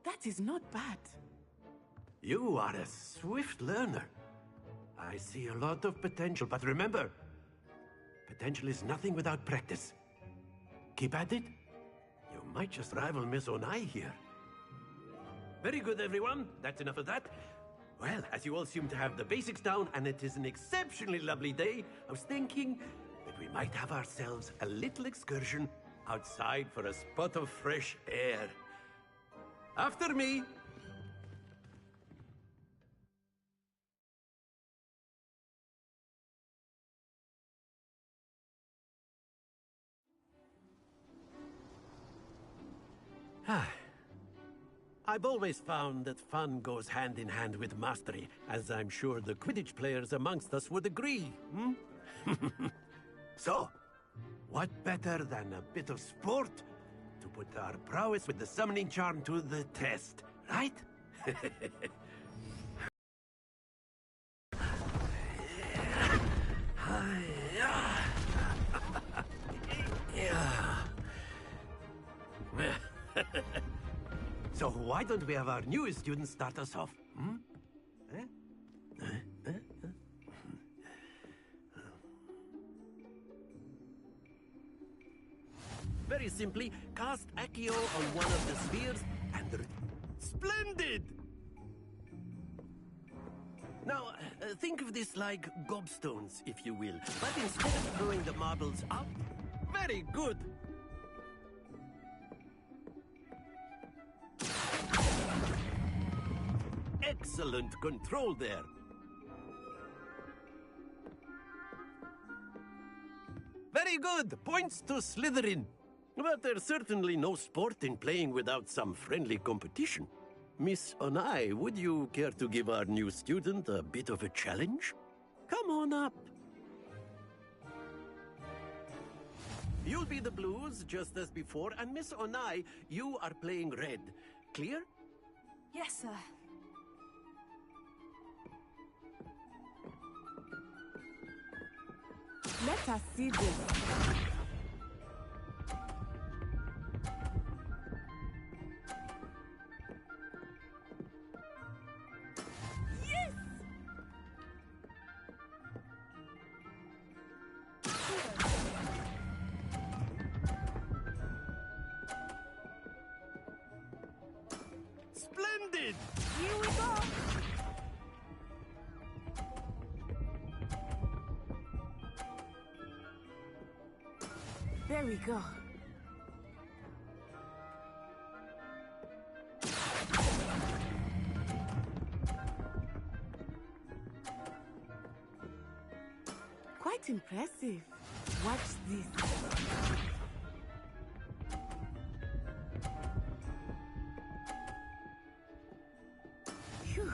That is not bad. You are a swift learner. I see a lot of potential, but remember, potential is nothing without practice. Keep at it. You might just rival Miss Onai here. Very good, everyone. That's enough of that. Well, as you all seem to have the basics down, and it is an exceptionally lovely day, I was thinking that we might have ourselves a little excursion outside for a spot of fresh air. After me. I've always found that fun goes hand in hand with mastery, as I'm sure the Quidditch players amongst us would agree. So, what better than a bit of sport to put our prowess with the summoning charm to the test, right? So why don't we have our newest student start us off? Very simply, cast Accio on one of the spheres and... Splendid! Now, think of this like gobstones, if you will. But instead of throwing the marbles up... Very good! Excellent control there. Very good. Points to Slytherin. But there's certainly no sport in playing without some friendly competition. Miss Onai, would you care to give our new student a bit of a challenge? Come on up. You'll be the blues, just as before, and Miss Onai, you are playing red. Clear? Yes, sir. Let us see this. Yes! Splendid! Here we go! There we go. Quite impressive. Watch this. Phew.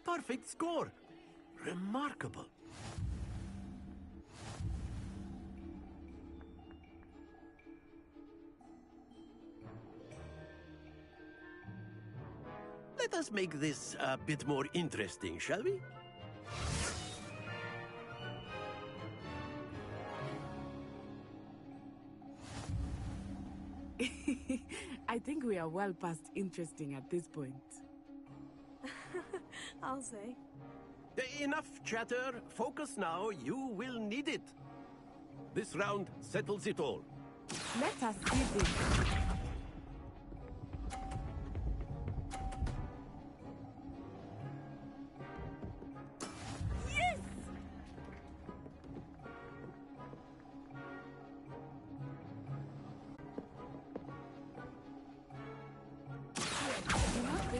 Perfect score. Remarkable. Let us make this a bit more interesting, shall we? I think we are well past interesting at this point. I'll say. Enough chatter. Focus now. You will need it. This round settles it all. Let us see this.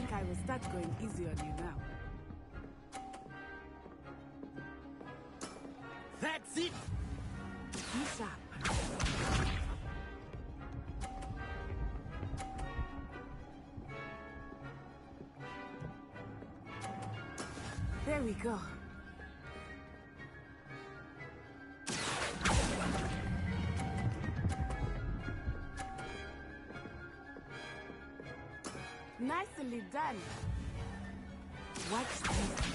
think I will start going easy on you now. That's it! Be sharp. There we go. Nicely done. Watch this.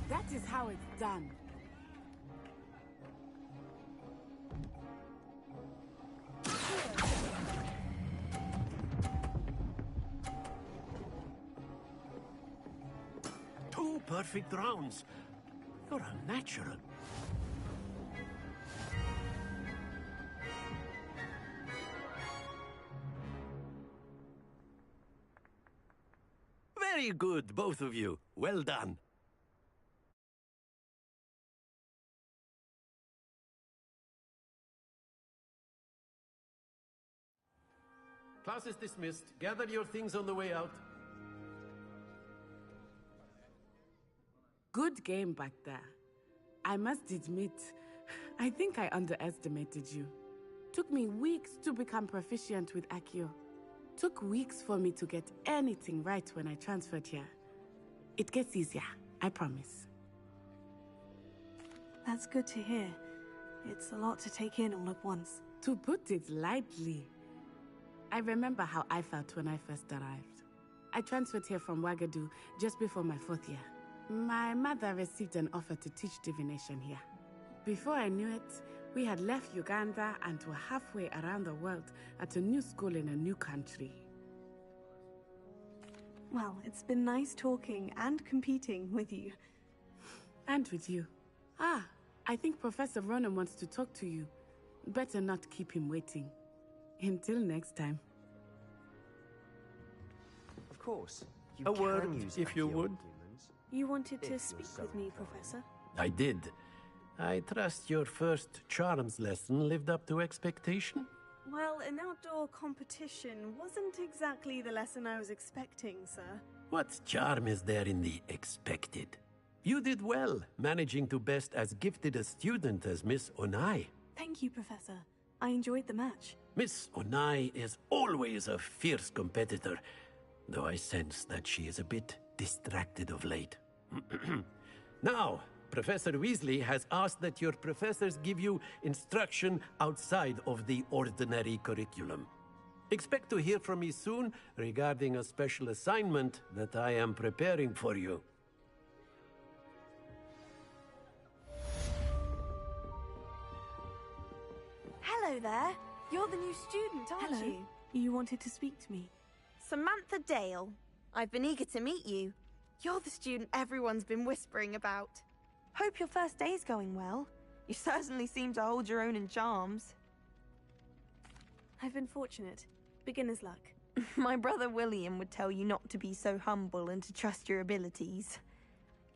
That is how it's done. Two perfect rounds. You're a natural. Very good, both of you. Well done. Class is dismissed. Gather your things on the way out. Good game back there. I must admit, I think I underestimated you. Took me weeks to become proficient with Accio. Took weeks for me to get anything right when I transferred here. It gets easier, I promise. That's good to hear. It's a lot to take in all at once. To put it lightly, I remember how I felt when I first arrived. I transferred here from Wagadu just before my 4th year. My mother received an offer to teach divination here. Before I knew it, we had left Uganda and were halfway around the world at a new school in a new country. Well, it's been nice talking and competing with you. And with you. Ah, I think Professor Ronan wants to talk to you. Better not keep him waiting. Until next time. Of course. You A can word, use if you Accio would. on humans. You wanted If to you're speak so with me, inclined. Professor? I did. I trust your first charms lesson lived up to expectation? Well, an outdoor competition wasn't exactly the lesson I was expecting, sir. What charm is there in the expected? You did well, managing to best as gifted a student as Miss Onai. Thank you, Professor. I enjoyed the match. Miss Onai is always a fierce competitor, though I sense that she is a bit distracted of late. Now, Professor Weasley has asked that your professors give you instruction outside of the ordinary curriculum. Expect to hear from me soon regarding a special assignment that I am preparing for you. Hello there. You're the new student, aren't Hello. you? You wanted to speak to me. Samantha Dale. I've been eager to meet you. You're the student everyone's been whispering about. Hope your first day's going well. You certainly seem to hold your own in charms. I've been fortunate. Beginner's luck. My brother William would tell you not to be so humble and to trust your abilities.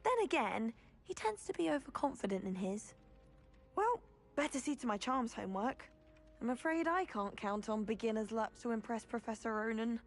Then again, he tends to be overconfident in his. Well, better see to my charms homework. I'm afraid I can't count on beginner's luck to impress Professor Ronan.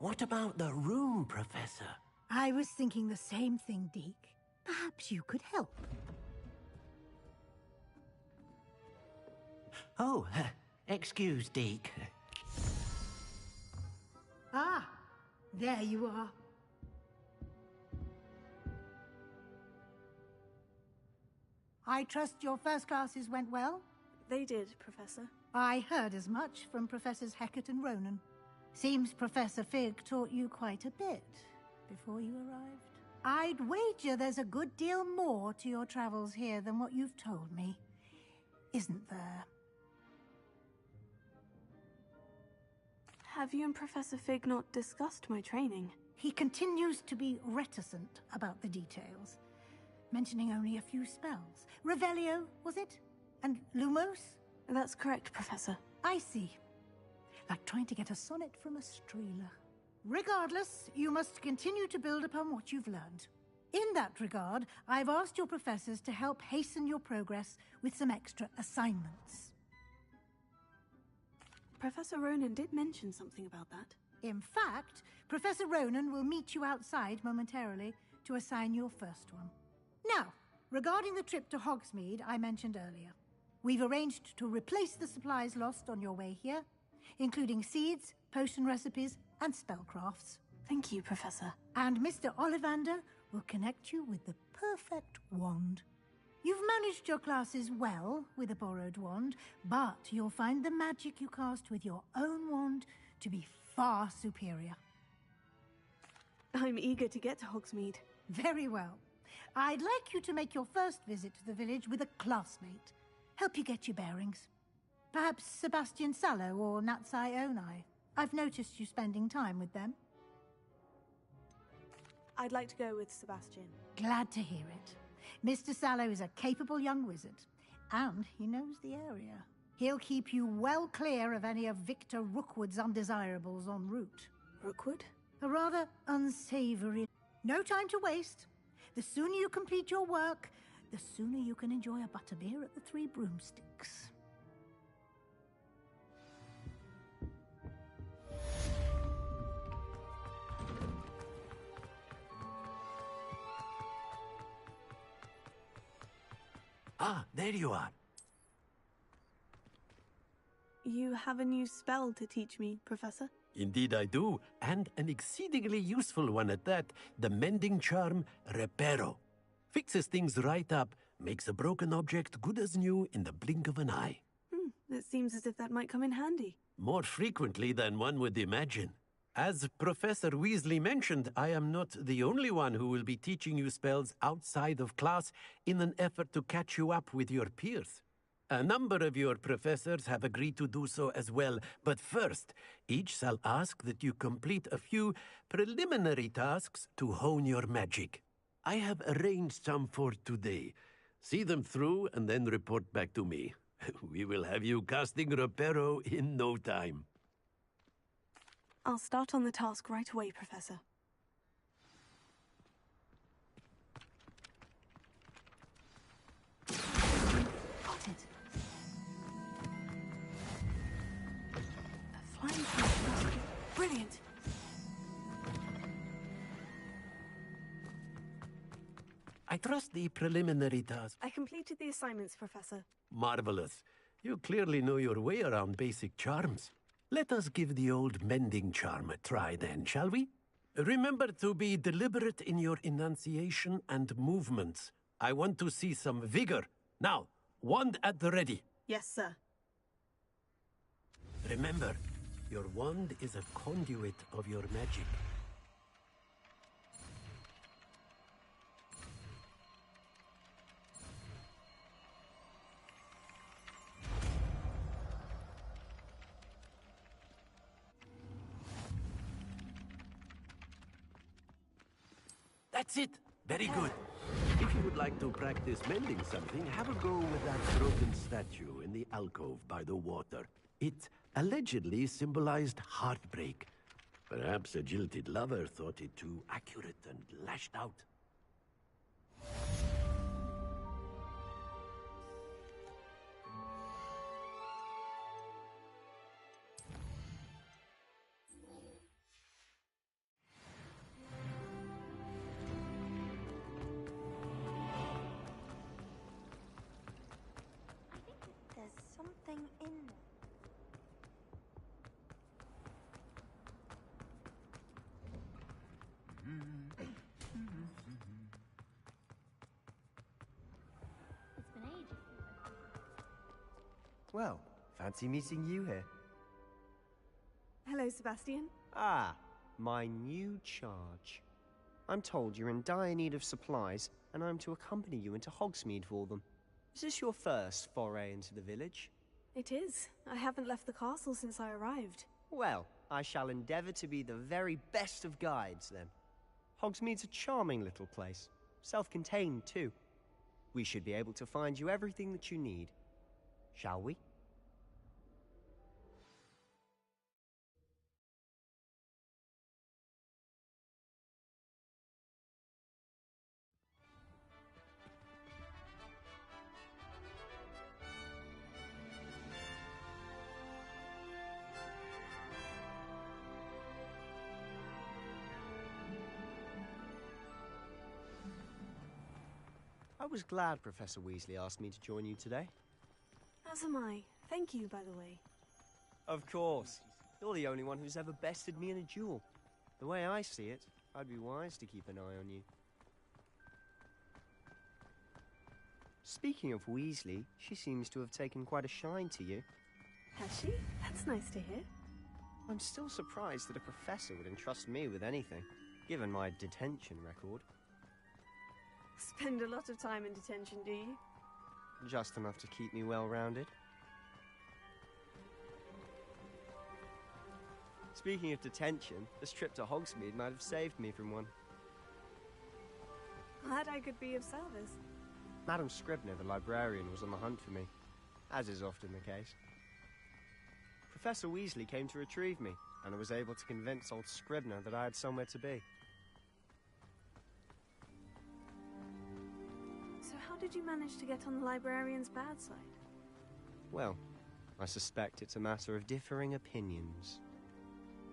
What about the room, Professor? I was thinking the same thing, Deke. Perhaps you could help. Oh, excuse, Deke. Ah, there you are. I trust your first classes went well? They did, Professor. I heard as much from Professors Hecat and Ronan. Seems Professor Fig taught you quite a bit before you arrived. I'd wager there's a good deal more to your travels here than what you've told me. Isn't there? Have you and Professor Fig not discussed my training? He continues to be reticent about the details, mentioning only a few spells. Revelio, was it? And Lumos? That's correct, Professor. I see. Like trying to get a sonnet from a streeler. Regardless, you must continue to build upon what you've learned. In that regard, I've asked your professors to help hasten your progress with some extra assignments. Professor Ronan did mention something about that. In fact, Professor Ronan will meet you outside momentarily to assign your first one. Now, regarding the trip to Hogsmeade I mentioned earlier, we've arranged to replace the supplies lost on your way here, including seeds, potion recipes, and spellcrafts. Thank you, Professor. And Mr. Ollivander will connect you with the perfect wand. You've managed your classes well with a borrowed wand, but you'll find the magic you cast with your own wand to be far superior. I'm eager to get to Hogsmeade. Very well. I'd like you to make your first visit to the village with a classmate. Help you get your bearings. Perhaps Sebastian Sallow or Natsai Onai. I've noticed you spending time with them. I'd like to go with Sebastian. Glad to hear it. Mr. Sallow is a capable young wizard, and he knows the area. He'll keep you well clear of any of Victor Rookwood's undesirables en route. Rookwood? A rather unsavory... No time to waste. The sooner you complete your work, the sooner you can enjoy a butterbeer at the Three Broomsticks. Ah, there you are. You have a new spell to teach me, Professor? Indeed I do, and an exceedingly useful one at that. The mending charm, Reparo. Fixes things right up, makes a broken object good as new in the blink of an eye. It seems as if that might come in handy. More frequently than one would imagine. As Professor Weasley mentioned, I am not the only one who will be teaching you spells outside of class in an effort to catch you up with your peers. A number of your professors have agreed to do so as well, but first, each shall ask that you complete a few preliminary tasks to hone your magic. I have arranged some for today. See them through and then report back to me. We will have you casting Reparo in no time. I'll start on the task right away, Professor. Got it. A flying fish. Brilliant. I trust the preliminary task. I completed the assignments, Professor. Marvelous. You clearly know your way around basic charms. Let us give the old mending charm a try then, shall we? Remember to be deliberate in your enunciation and movements. I want to see some vigor. Now, wand at the ready. Yes, sir. Remember, your wand is a conduit of your magic. That's it. Very good. If you would like to practice mending something, have a go with that broken statue in the alcove by the water. It allegedly symbolized heartbreak. Perhaps a jilted lover thought it too accurate and lashed out. Something in there. Well, fancy meeting you here. Hello, Sebastian. Ah, my new charge. I'm told you're in dire need of supplies, and I'm to accompany you into Hogsmeade for them. Is this your first foray into the village? It is. I haven't left the castle since I arrived. Well, I shall endeavour to be the very best of guides, then. Hogsmeade's a charming little place. Self-contained, too. We should be able to find you everything that you need. Shall we? I was glad Professor Weasley asked me to join you today. As am I. Thank you, by the way. Of course. You're the only one who's ever bested me in a duel. The way I see it, I'd be wise to keep an eye on you. Speaking of Weasley, she seems to have taken quite a shine to you. Has she? That's nice to hear. I'm still surprised that a professor would entrust me with anything, given my detention record. Spend a lot of time in detention, do you? Just enough to keep me well-rounded. Speaking of detention, this trip to Hogsmeade might have saved me from one. Glad I could be of service. Madam Scribner, the librarian, was on the hunt for me, as is often the case. Professor Weasley came to retrieve me, and I was able to convince old Scribner that I had somewhere to be. So how did you manage to get on the librarian's bad side? Well, I suspect it's a matter of differing opinions.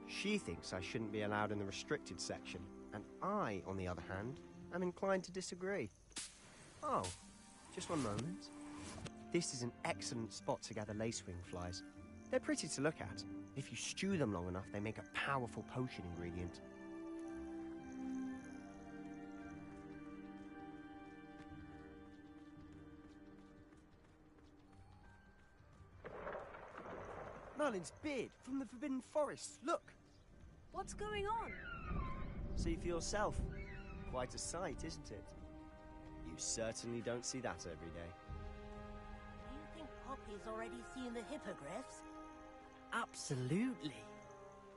She thinks I shouldn't be allowed in the restricted section, and I, on the other hand, am inclined to disagree. Oh, just one moment. This is an excellent spot to gather lacewing flies. They're pretty to look at. If you stew them long enough, they make a powerful potion ingredient. Merlin's beard from the Forbidden Forest. Look! What's going on? See for yourself. Quite a sight, isn't it? You certainly don't see that every day. Do you think Poppy's already seen the hippogriffs? Absolutely.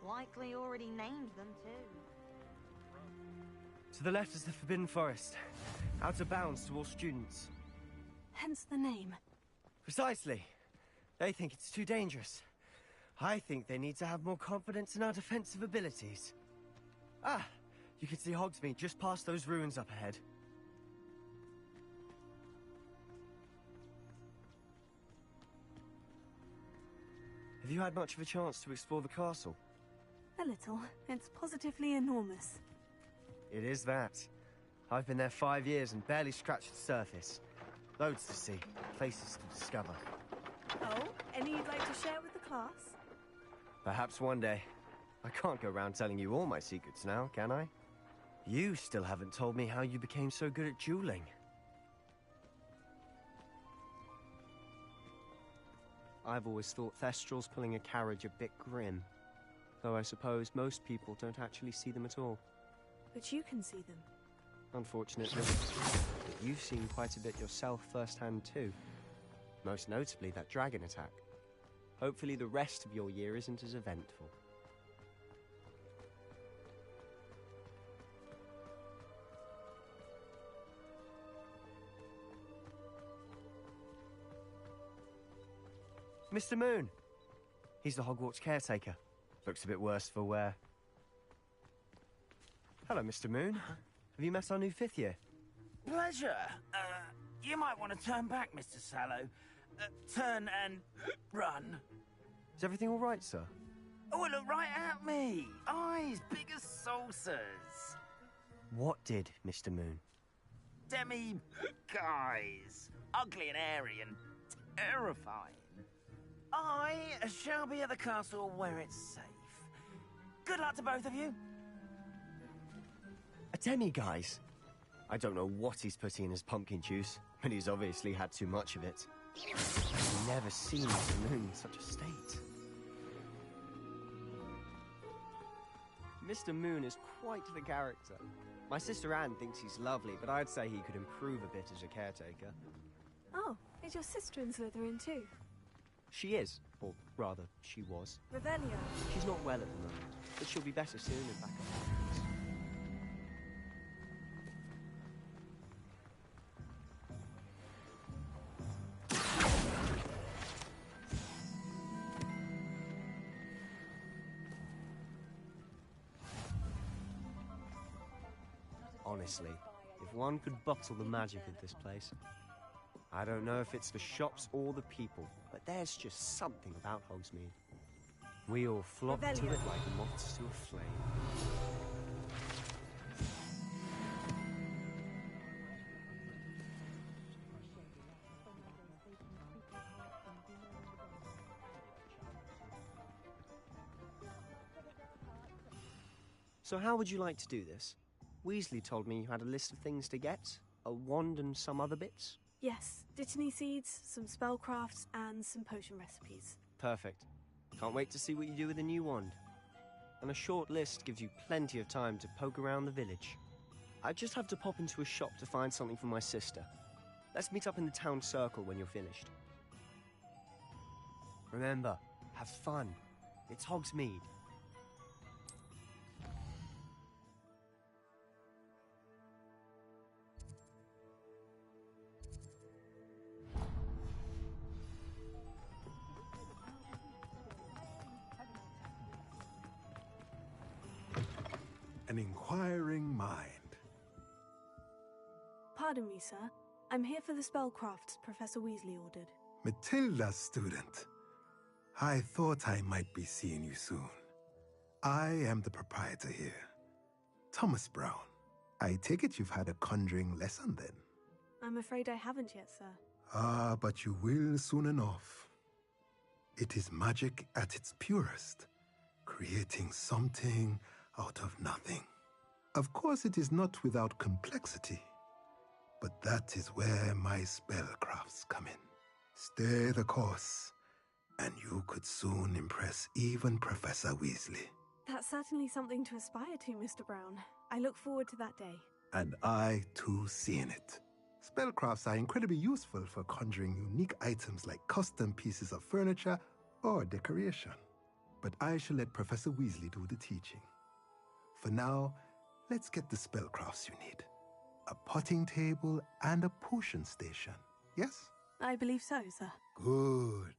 Likely already named them too. To the left is the Forbidden Forest. Out of bounds to all students. Hence the name. Precisely. They think it's too dangerous. I think they need to have more confidence in our defensive abilities. Ah, you can see Hogsmeade just past those ruins up ahead. Have you had much of a chance to explore the castle? A little. It's positively enormous. It is that. I've been there 5 years and barely scratched the surface. Loads to see, places to discover. Oh, any you'd like to share with the class? Perhaps one day. I can't go around telling you all my secrets now, can I? You still haven't told me how you became so good at dueling. I've always thought Thestrals pulling a carriage a bit grim. Though I suppose most people don't actually see them at all. But you can see them. Unfortunately. But you've seen quite a bit yourself firsthand too. Most notably that dragon attack. Hopefully the rest of your year isn't as eventful. Mr. Moon. He's the Hogwarts caretaker. Looks a bit worse for wear. Hello, Mr. Moon. Have you met our new 5th year? Pleasure. You might want to turn back, Mr. Sallow. Turn and run. Is everything all right, sir? Oh, look right at me. Eyes big as saucers. What did, Mr. Moon? Guys. Ugly and airy and terrifying. I shall be at the castle where it's safe. Good luck to both of you. A demi-guise? I don't know what he's putting in his pumpkin juice, but he's obviously had too much of it. I've never seen Mr. Moon in such a state. Mr. Moon is quite the character. My sister Anne thinks he's lovely, but I'd say he could improve a bit as a caretaker. Oh, is your sister in Slytherin too? She is, or rather, she was. Revelio. She's not well at the moment, but she'll be better soon and back on her feet. Honestly, if one could bottle the magic of this place. I don't know if it's the shops or the people, but there's just something about Hogsmeade. We all flock to it like moths to a flame. So how would you like to do this? Weasley told me you had a list of things to get. A wand and some other bits? Yes, Dittany seeds, some spellcrafts, and some potion recipes. Perfect. Can't wait to see what you do with the new wand. And a short list gives you plenty of time to poke around the village. I just have to pop into a shop to find something for my sister. Let's meet up in the town circle when you're finished. Remember, have fun. It's Hogsmeade. An inquiring mind. Pardon me, sir. I'm here for the spellcrafts Professor Weasley ordered. Matilda's student. I thought I might be seeing you soon. I am the proprietor here, Thomas Brown. I take it you've had a conjuring lesson then? I'm afraid I haven't yet, sir. Ah, but you will soon enough. It is magic at its purest, creating something out of nothing. Of course, it is not without complexity, but that is where my spellcrafts come in. Stay the course, and you could soon impress even Professor Weasley. That's certainly something to aspire to, Mr. Brown. I look forward to that day. And I, too, seeing it. Spellcrafts are incredibly useful for conjuring unique items like custom pieces of furniture or decoration. But I shall let Professor Weasley do the teaching. For now, let's get the spellcrafts you need. A potting table and a potion station, yes? I believe so, sir. Good.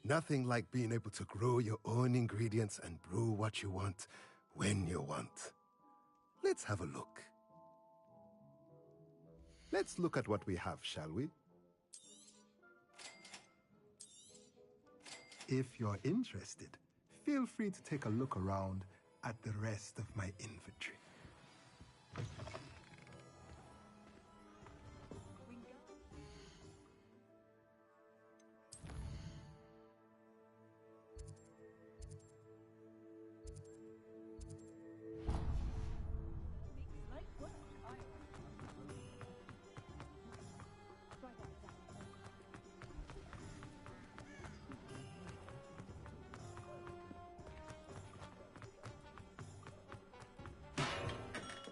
Nothing like being able to grow your own ingredients and brew what you want when you want. Let's have a look. Let's look at what we have, shall we? If you're interested, feel free to take a look around at the rest of my inventory.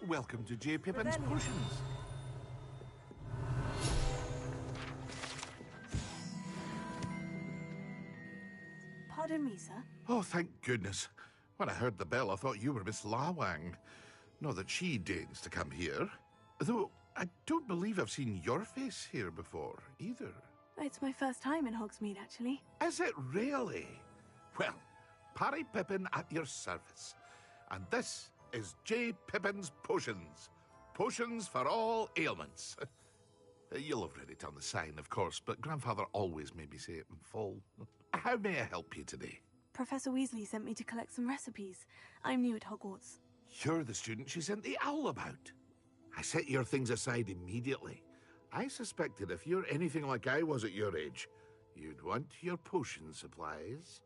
Welcome to J. Pippin's Potions. Pardon me, sir. Oh, thank goodness. When I heard the bell, I thought you were Miss Lawang. Not that she deigns to come here. Though, I don't believe I've seen your face here before, either. It's my first time in Hogsmeade, actually. Is it really? Well, Parry Pippin at your service. And this is J. Pippin's Potions. Potions for all ailments. You'll have read it on the sign, of course, but Grandfather always made me say it in full. How may I help you today? Professor Weasley sent me to collect some recipes. I'm new at Hogwarts. You're the student she sent the owl about. I set your things aside immediately. I suspected if you're anything like I was at your age, you'd want your potion supplies.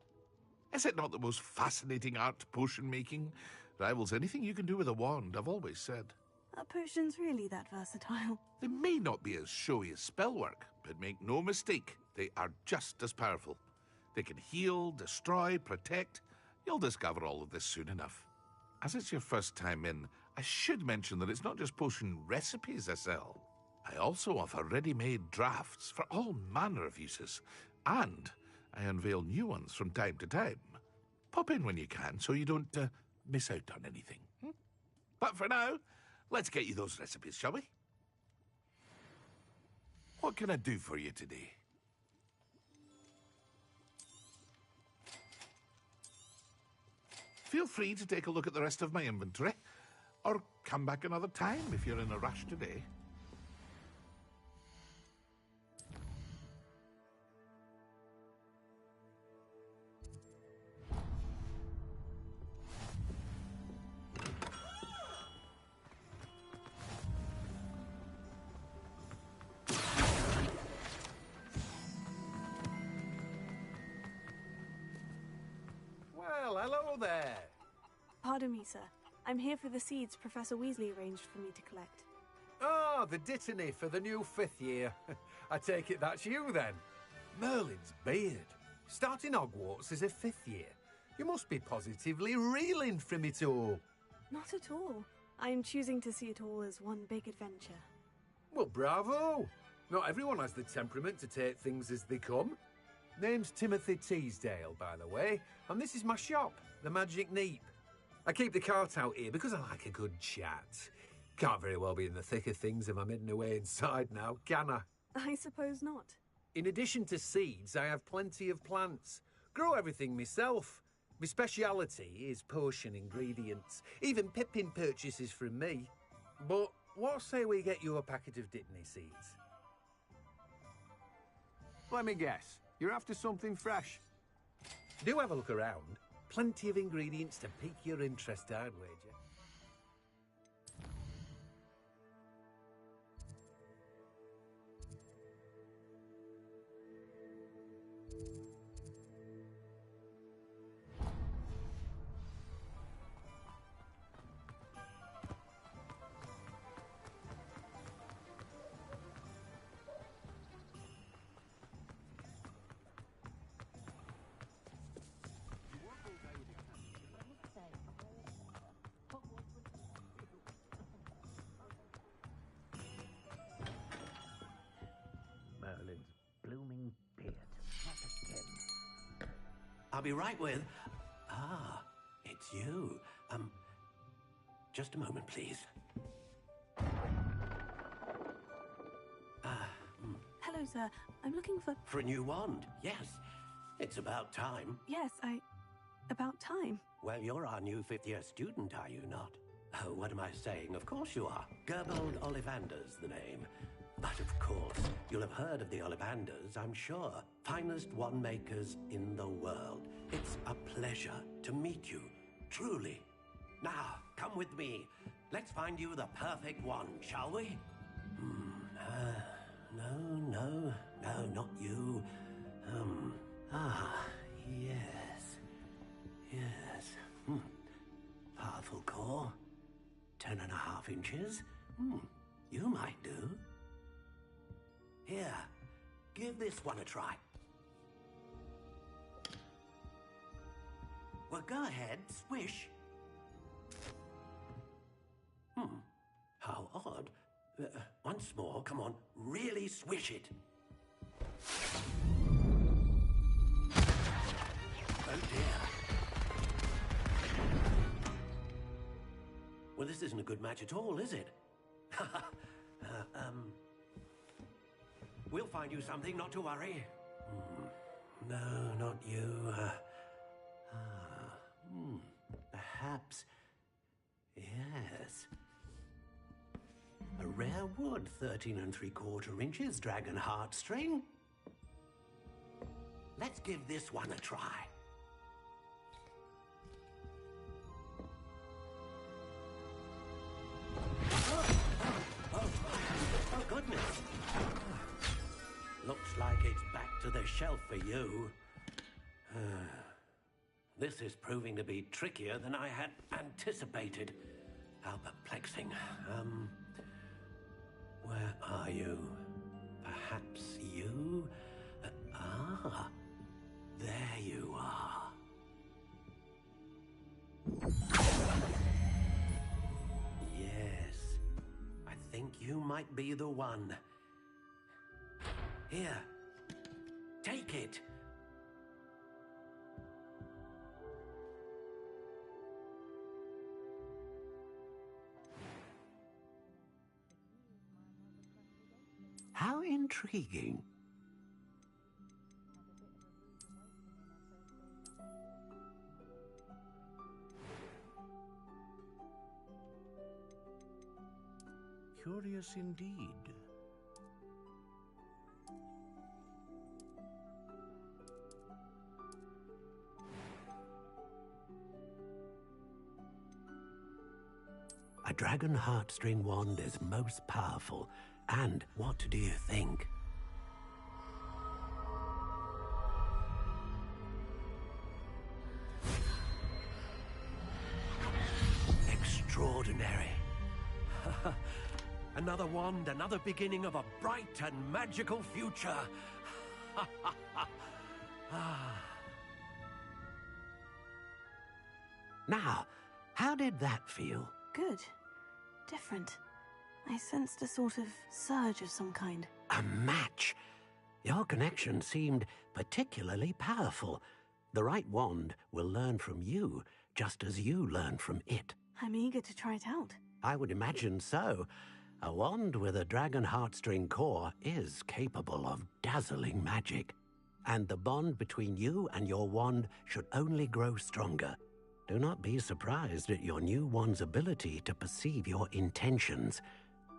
Is it not the most fascinating art, potion making? Rivals anything you can do with a wand, I've always said. Are potions really that versatile? They may not be as showy as spellwork, but make no mistake, they are just as powerful. They can heal, destroy, protect. You'll discover all of this soon enough. As it's your first time in, I should mention that it's not just potion recipes I sell. I also offer ready-made drafts for all manner of uses, and I unveil new ones from time to time. Pop in when you can so you don't miss out on anything. But for now, let's get you those recipes, shall we? What can I do for you today? Feel free to take a look at the rest of my inventory, or come back another time if you're in a rush today. Well, hello there. Pardon me, sir. I'm here for the seeds Professor Weasley arranged for me to collect. Ah, the dittany for the new 5th year. I take it that's you, then. Merlin's beard. Starting Hogwarts as a 5th year. You must be positively reeling from it all. Not at all. I am choosing to see it all as one big adventure. Well, bravo. Not everyone has the temperament to take things as they come. Name's Timothy Teasdale, by the way, and this is my shop, the Magic Neep. I keep the cart out here because I like a good chat. Can't very well be in the thick of things if I'm hidden away inside now, can I? I suppose not. In addition to seeds, I have plenty of plants. Grow everything myself. My speciality is potion ingredients. Even Pippin purchases from me. But what say we get you a packet of Dittany seeds? Let me guess. You're after something fresh. Do have a look around. Plenty of ingredients to pique your interest, I'd wager. Merlin's blooming beard. Back again. I'll be right with... Ah, it's you. Just a moment, please. Hello, sir. I'm looking for... For a new wand, yes. It's about time. Yes, about time. Well, you're our new 5th year student, are you not? Oh, what am I saying? Of course you are. Gerbold Ollivander's the name. But of course, you'll have heard of the Ollivanders, I'm sure. Finest wand makers in the world. It's a pleasure to meet you, truly. Now, come with me. Let's find you the perfect wand, shall we? No, not you. Yes. Powerful core. 10.5 inches. You might do. Here, give this one a try. Well, go ahead, swish. How odd. Once more, come on, really swish it. Oh dear. Well, this isn't a good match at all, is it? We'll find you something, not to worry. No, not you. Perhaps... Yes. A rare wood, 13 3/4 inches, dragon heartstring. Let's give this one a try. Oh, goodness. Looks like it's back to the shelf for you. This is proving to be trickier than I had anticipated. How perplexing. Where are you? Perhaps you? There you are. Yes, I think you might be the one. Here, take it. How intriguing. Curious indeed. A dragon heartstring wand is most powerful. And what do you think? Extraordinary. Another wand, another beginning of a bright and magical future. Now, how did that feel? Good. Different. I sensed a sort of surge of some kind. A match? Your connection seemed particularly powerful. The right wand will learn from you, just as you learn from it. I'm eager to try it out. I would imagine so. A wand with a dragon heartstring core is capable of dazzling magic. And the bond between you and your wand should only grow stronger. Do not be surprised at your new wand's ability to perceive your intentions,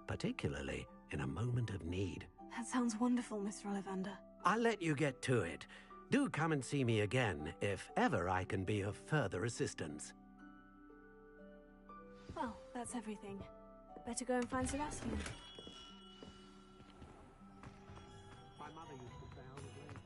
particularly in a moment of need. That sounds wonderful, Mr. Ollivander. I'll let you get to it. Do come and see me again if ever I can be of further assistance. Well, that's everything. Better go and find Sebastian. My mother used to say I was lazy.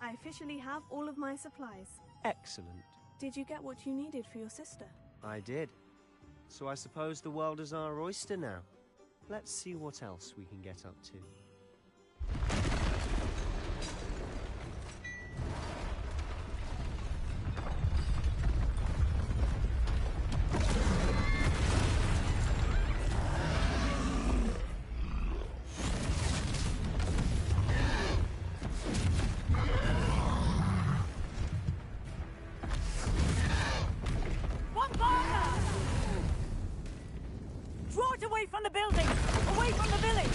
I officially have all of my supplies. Excellent. Did you get what you needed for your sister? I did. So I suppose the world is our oyster now. Let's see what else we can get up to. Draw it away from the building! Away from the village!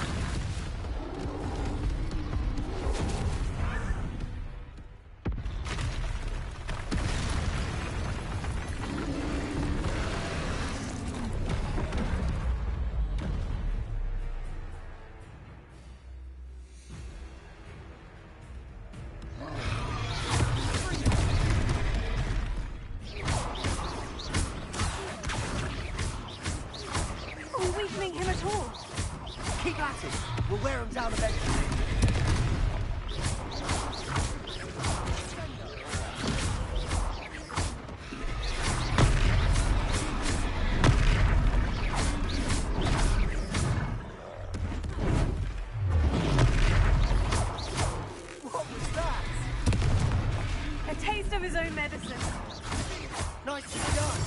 Weakening him at all. Keep at it! We'll wear him down eventually. What was that? A taste of his own medicine. Nicely done.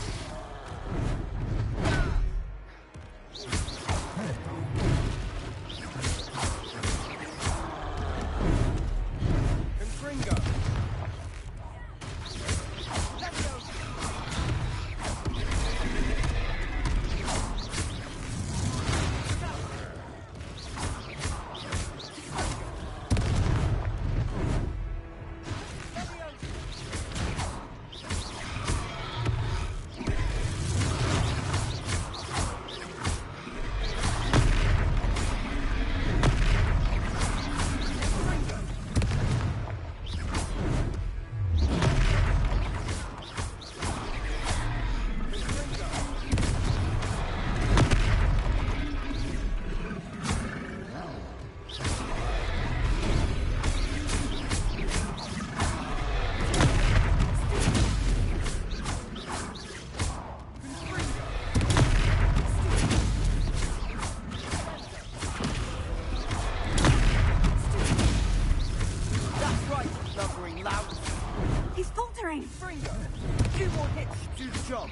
Few more hits, do the job.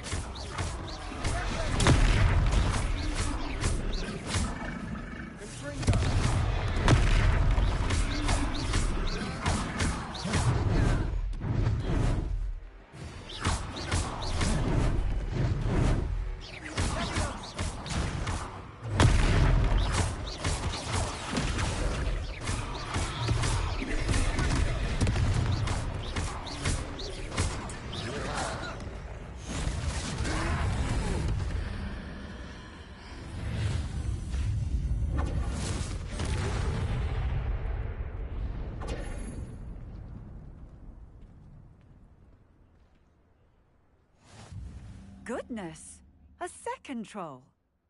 Goodness! A second troll!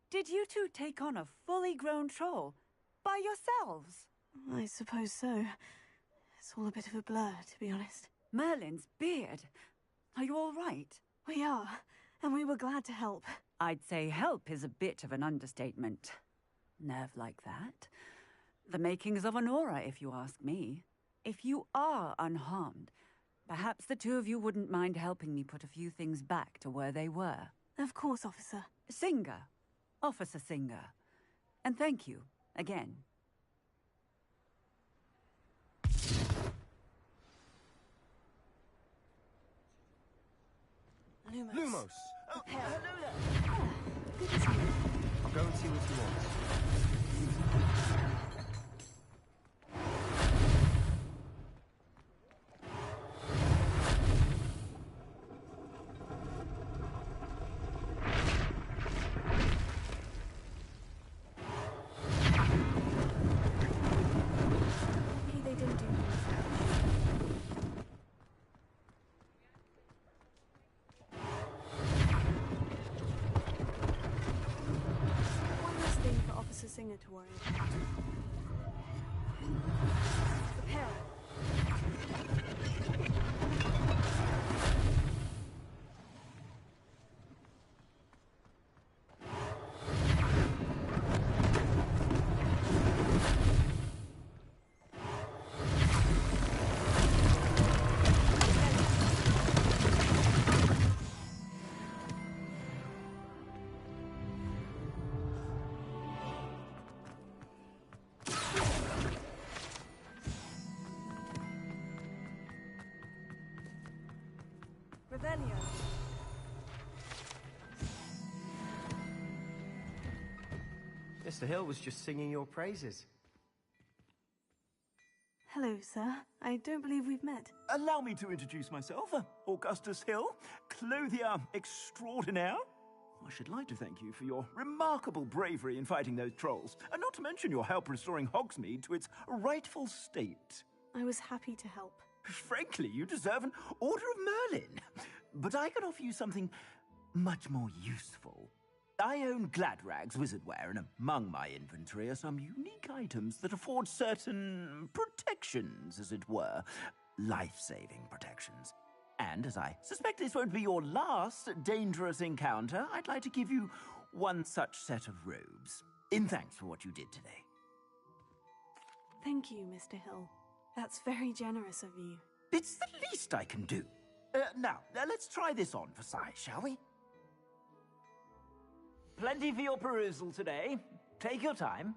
Did you two take on a fully grown troll? By yourselves? I suppose so. It's all a bit of a blur, to be honest. Merlin's beard. Are you all right? We are, and we were glad to help. I'd say help is a bit of an understatement. Nerve like that. The makings of an aura, if you ask me. If you are unharmed, perhaps the two of you wouldn't mind helping me put a few things back to where they were. Of course, officer. Singer. Officer Singer. And thank you, again. Lumos! Oh, hello there! Good to see you. I'll go and see what you want. They didn't do one less thing for Officer Singer to worry about. Prepare. Revelio. Mr. Hill was just singing your praises. Hello, sir. I don't believe we've met. Allow me to introduce myself. Augustus Hill, clothier extraordinaire. I should like to thank you for your remarkable bravery in fighting those trolls, and not to mention your help restoring Hogsmeade to its rightful state. I was happy to help. Frankly, you deserve an Order of Merlin. But I can offer you something much more useful. I own Gladrag's wizardware, and among my inventory are some unique items that afford certain protections, as it were. Life-saving protections. And as I suspect this won't be your last dangerous encounter, I'd like to give you one such set of robes, in thanks for what you did today. Thank you, Mr. Hill. That's very generous of you. It's the least I can do. Now, let's try this on for size, shall we? Plenty for your perusal today. Take your time.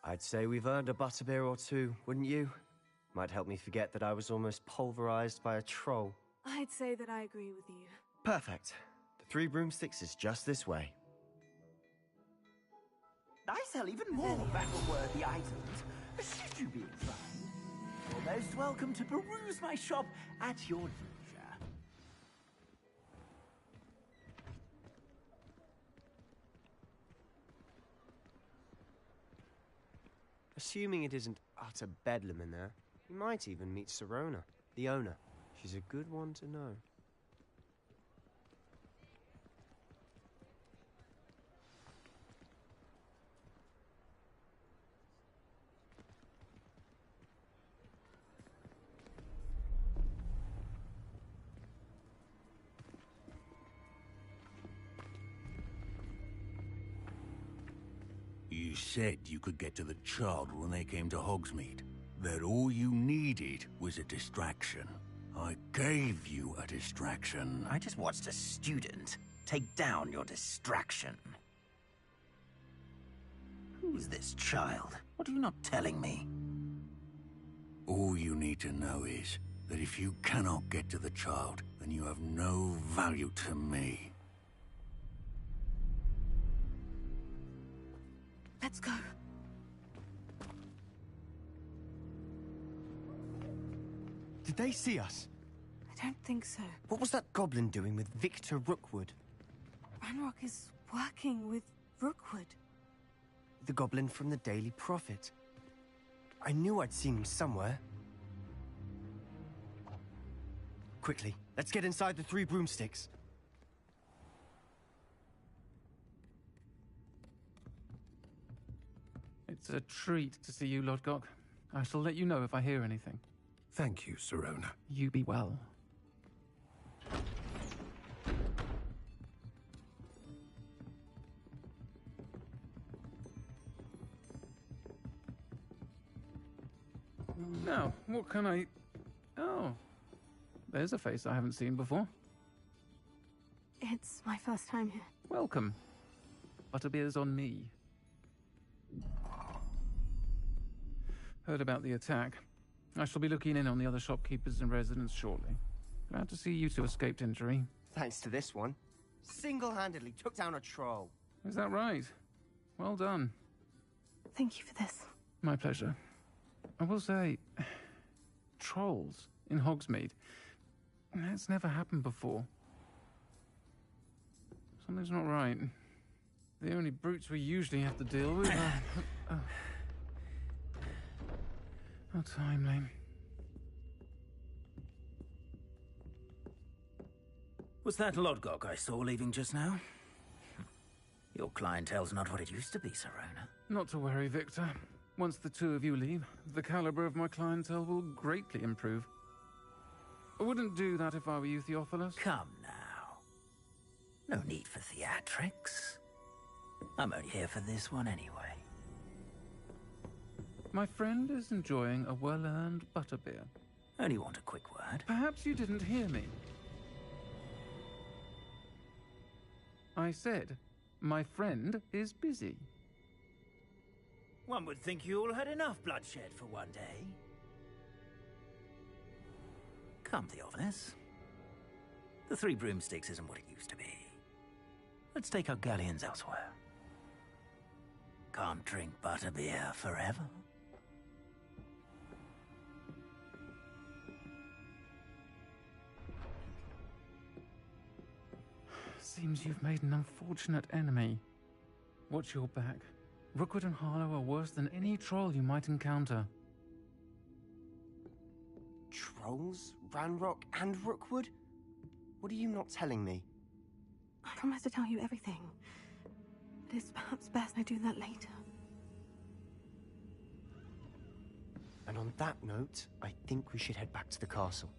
I'd say we've earned a butterbeer or two, wouldn't you? Might help me forget that I was almost pulverized by a troll. I'd say that I agree with you. Perfect. The 3 broomsticks is just this way. I sell even more battle-worthy items. Should you be inclined, you're most welcome to peruse my shop at your leisure. Assuming it isn't utter bedlam in there, you might even meet Serona, the owner. She's a good one to know. You said you could get to the child when they came to Hogsmeade. That all you needed was a distraction. I gave you a distraction. I just watched a student take down your distraction. Who's this child? What are you not telling me? All you need to know is that if you cannot get to the child, then you have no value to me. Let's go. Did they see us? I don't think so. What was that goblin doing with Victor Rookwood? Ranrock is working with Rookwood. The goblin from the Daily Prophet. I knew I'd seen him somewhere. Quickly, let's get inside the 3 broomsticks. It's a treat to see you, Lodgok. I shall let you know if I hear anything. Thank you, Sirona. You be well. Now, what can I... Oh, there's a face I haven't seen before. It's my first time here. Welcome. Butterbeer's on me. Heard about the attack. I shall be looking in on the other shopkeepers and residents shortly. Glad to see you two escaped injury. Thanks to this one. Single-handedly took down a troll. Is that right? Well done. Thank you for this. My pleasure. I will say, trolls in Hogsmeade. That's never happened before. Something's not right. The only brutes we usually have to deal with are... How timely. Was that Lodgok I saw leaving just now? Your clientele's not what it used to be, Sirona. Not to worry, Victor. Once the 2 of you leave, the caliber of my clientele will greatly improve. I wouldn't do that if I were you, Theophilus. Come now. No need for theatrics. I'm only here for this one anyway. My friend is enjoying a well-earned butterbeer. Only want a quick word. Perhaps you didn't hear me. I said, my friend is busy. One would think you all had enough bloodshed for one day. Come, Theophilus. The 3 broomsticks isn't what it used to be. Let's take our galleons elsewhere. Can't drink butterbeer forever. Seems you've made an unfortunate enemy. Watch your back. Rookwood and Harlow are worse than any troll you might encounter. Trolls? Ranrock and Rookwood? What are you not telling me? I promise to tell you everything. But it's perhaps best I do that later. And on that note, I think we should head back to the castle.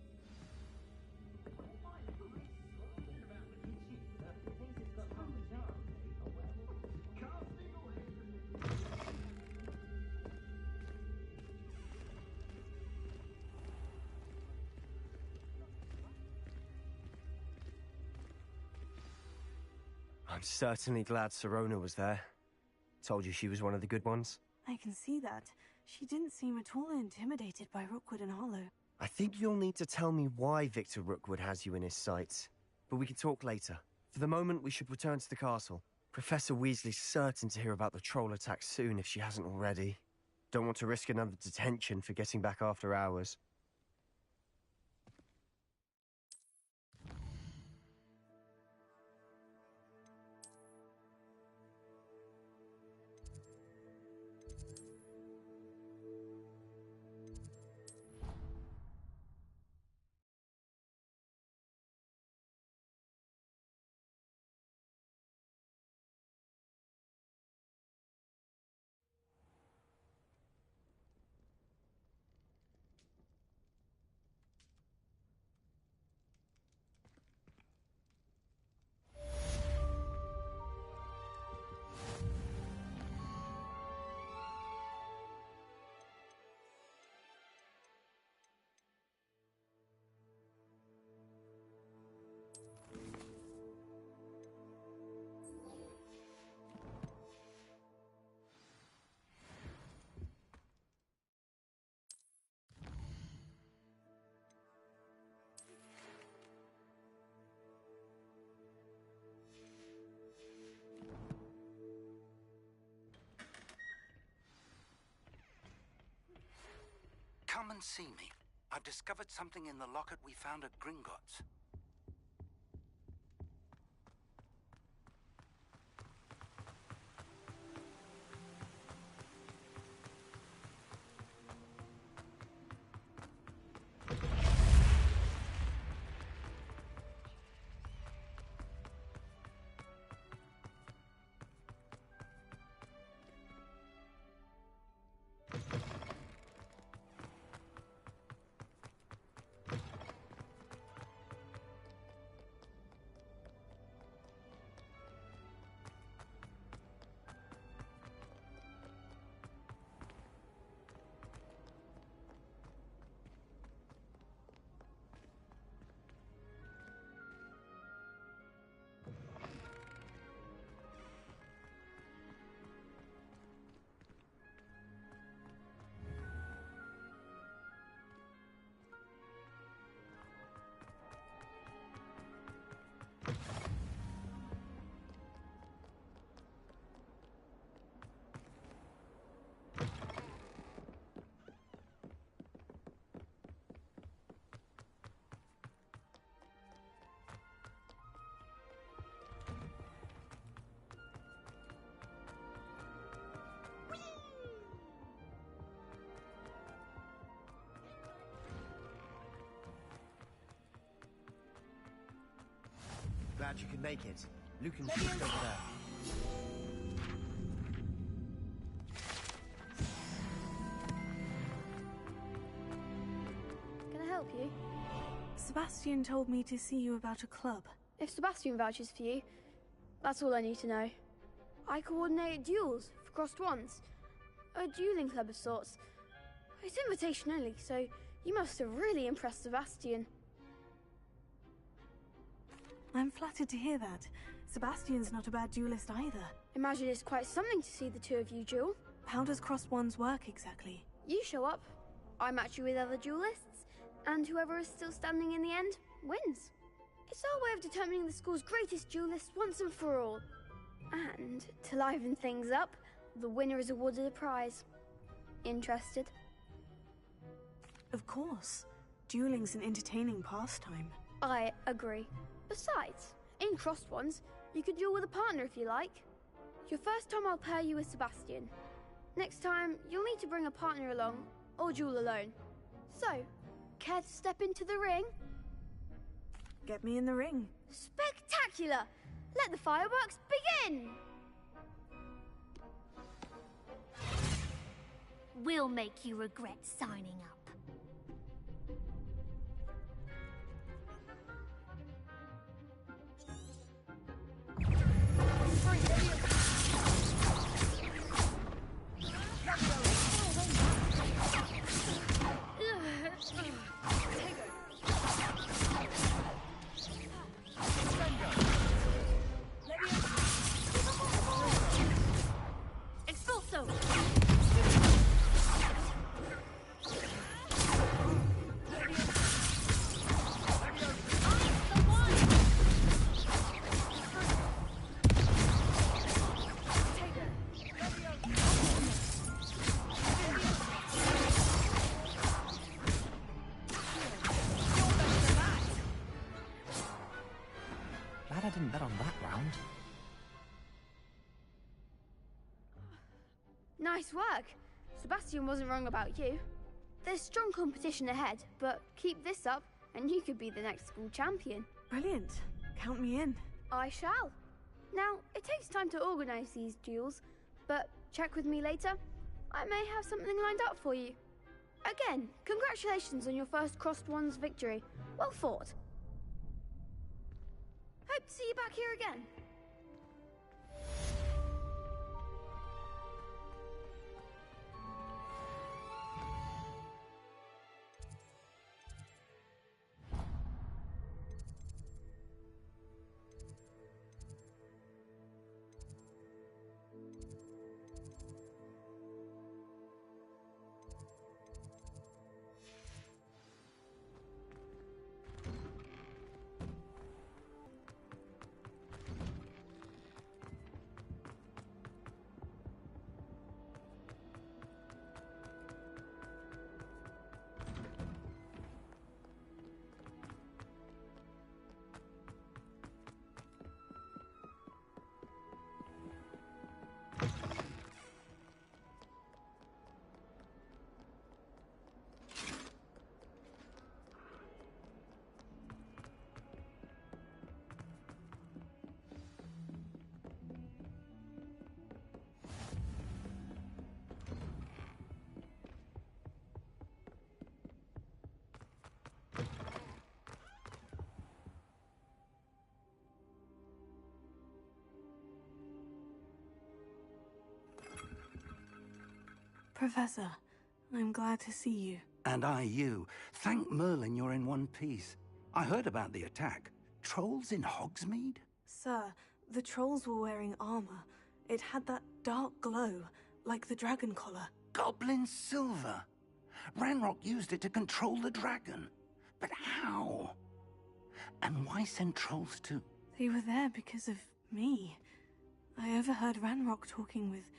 I'm certainly glad Sirona was there. Told you she was one of the good ones. I can see that. She didn't seem at all intimidated by Rookwood and Harlow. I think you'll need to tell me why Victor Rookwood has you in his sights. But we can talk later. For the moment, we should return to the castle. Professor Weasley's certain to hear about the troll attack soon if she hasn't already. Don't want to risk another detention for getting back after hours. and see me. I've discovered something in the locket we found at Gringotts. Glad you could make it. Lucan's just over there. Can I help you? Sebastian told me to see you about a club. If Sebastian vouches for you, that's all I need to know. I coordinate duels for crossed ones. A dueling club of sorts. It's invitation only, so you must have really impressed Sebastian. I'm flattered to hear that. Sebastian's not a bad duelist either. Imagine it's quite something to see the two of you duel. How does crossed ones work exactly? You show up, I match you with other duelists, and whoever is still standing in the end wins. It's our way of determining the school's greatest duelist once and for all. And to liven things up, the winner is awarded a prize. Interested? Of course. Dueling's an entertaining pastime. I agree. Besides, in crossed ones, you could duel with a partner if you like. Your first time I'll pair you with Sebastian. Next time, you'll need to bring a partner along, or duel alone. So, care to step into the ring? Get me in the ring. Spectacular! Let the fireworks begin! We'll make you regret signing up. I didn't bet on that round. Nice work. Sebastian wasn't wrong about you. There's strong competition ahead, but keep this up and you could be the next school champion. Brilliant. Count me in. I shall. Now, it takes time to organise these duels, but check with me later. I may have something lined up for you. Again, congratulations on your first Crossed Ones victory. Well fought. Hope to see you back here again. Professor, I'm glad to see you. And I you. Thank Merlin you're in one piece. I heard about the attack. Trolls in Hogsmeade? Sir, the trolls were wearing armor. It had that dark glow, like the dragon collar. Goblin silver. Ranrock used it to control the dragon. But how? And why send trolls to... They were there because of me. I overheard Ranrock talking with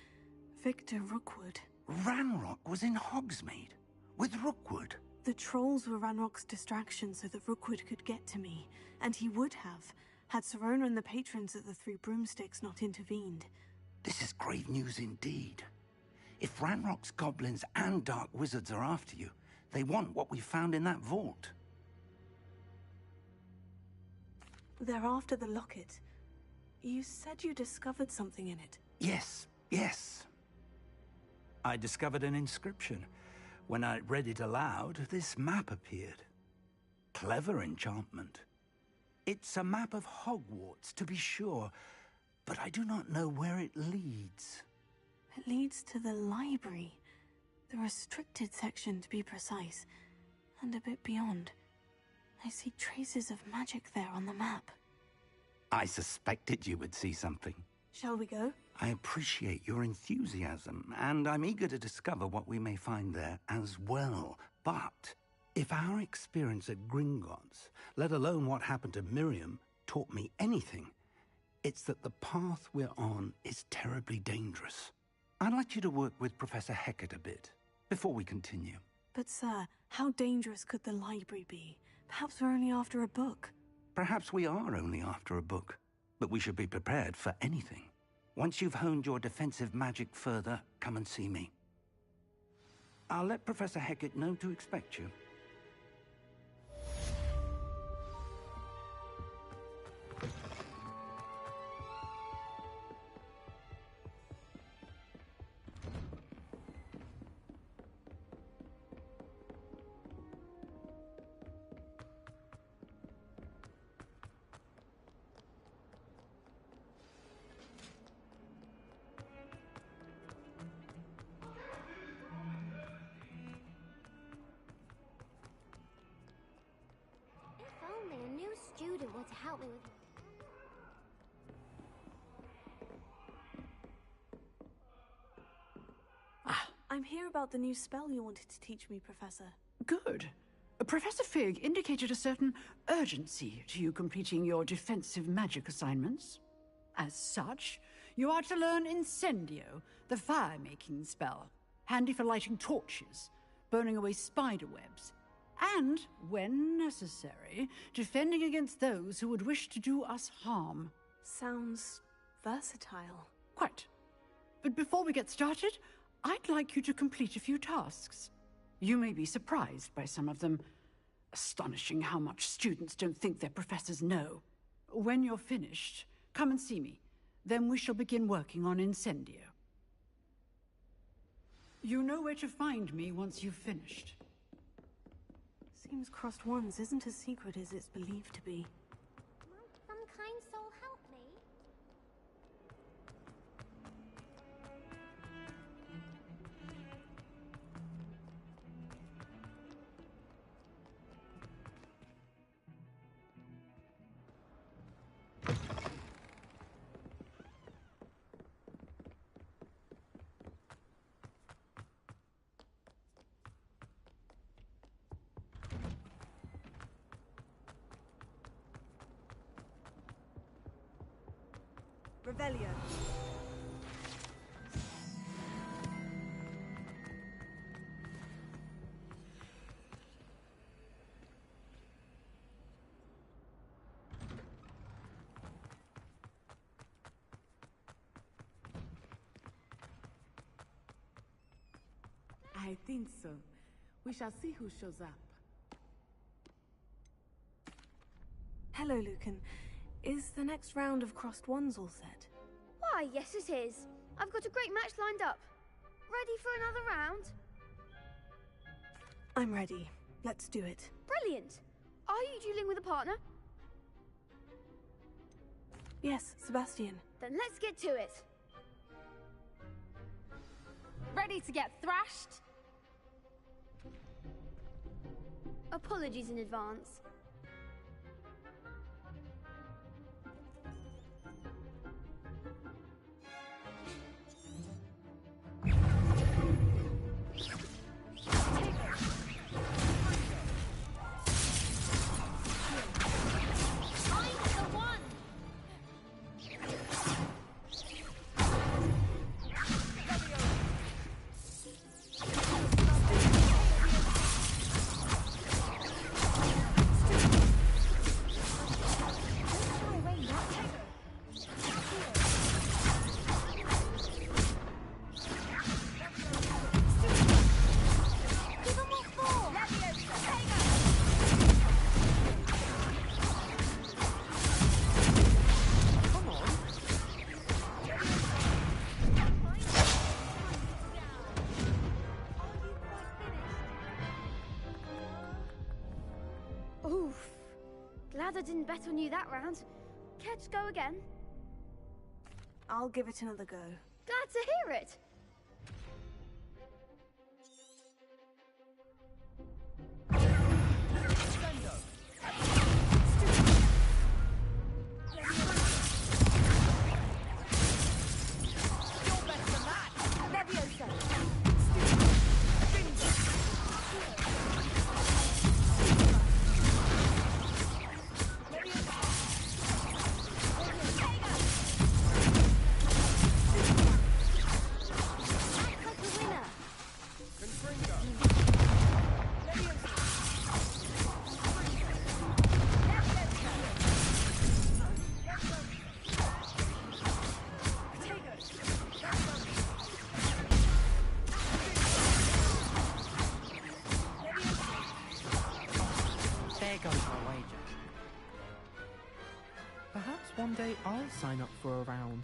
Victor Rookwood. Ranrock was in Hogsmeade? With Rookwood? The trolls were Ranrock's distraction so that Rookwood could get to me. And he would have, had Sirona and the patrons at the Three Broomsticks not intervened. This is grave news indeed. If Ranrock's goblins and dark wizards are after you, they want what we found in that vault. They're after the locket. You said you discovered something in it. Yes, yes. I discovered an inscription. When I read it aloud, this map appeared. Clever enchantment. It's a map of Hogwarts, to be sure, but I do not know where it leads. It leads to the library. The restricted section, to be precise. And a bit beyond. I see traces of magic there on the map. I suspected you would see something. Shall we go? I appreciate your enthusiasm, and I'm eager to discover what we may find there as well. But if our experience at Gringotts, let alone what happened to Miriam, taught me anything, it's that the path we're on is terribly dangerous. I'd like you to work with Professor Hecat a bit, before we continue. But sir, how dangerous could the library be? Perhaps we're only after a book. Perhaps we are only after a book, but we should be prepared for anything. Once you've honed your defensive magic further, come and see me. I'll let Professor Hecat know to expect you. Student want to help me with... I'm here about the new spell you wanted to teach me, Professor. Good. Professor Fig indicated a certain urgency to you completing your defensive magic assignments. As such, you are to learn Incendio, the fire-making spell, handy for lighting torches, burning away spider webs, and, when necessary, defending against those who would wish to do us harm. Sounds versatile. Quite. But before we get started, I'd like you to complete a few tasks. You may be surprised by some of them. Astonishing how much students don't think their professors know. When you're finished, come and see me. Then we shall begin working on Incendio. You know where to find me once you've finished. Seems Crossed Wands isn't as secret as it's believed to be. Might some kind soul help me? Revelio. I think so. We shall see who shows up. Hello, Lucan. Is the next round of Crossed Wands all set? Why, yes it is. I've got a great match lined up. Ready for another round? I'm ready. Let's do it. Brilliant. Are you dueling with a partner? Yes, Sebastian. Then let's get to it. Ready to get thrashed? Apologies in advance. Oof. Glad I didn't bet on you that round. Care to go again? I'll give it another go. Glad to hear it. There goes my wager. Perhaps one day I'll sign up for a round.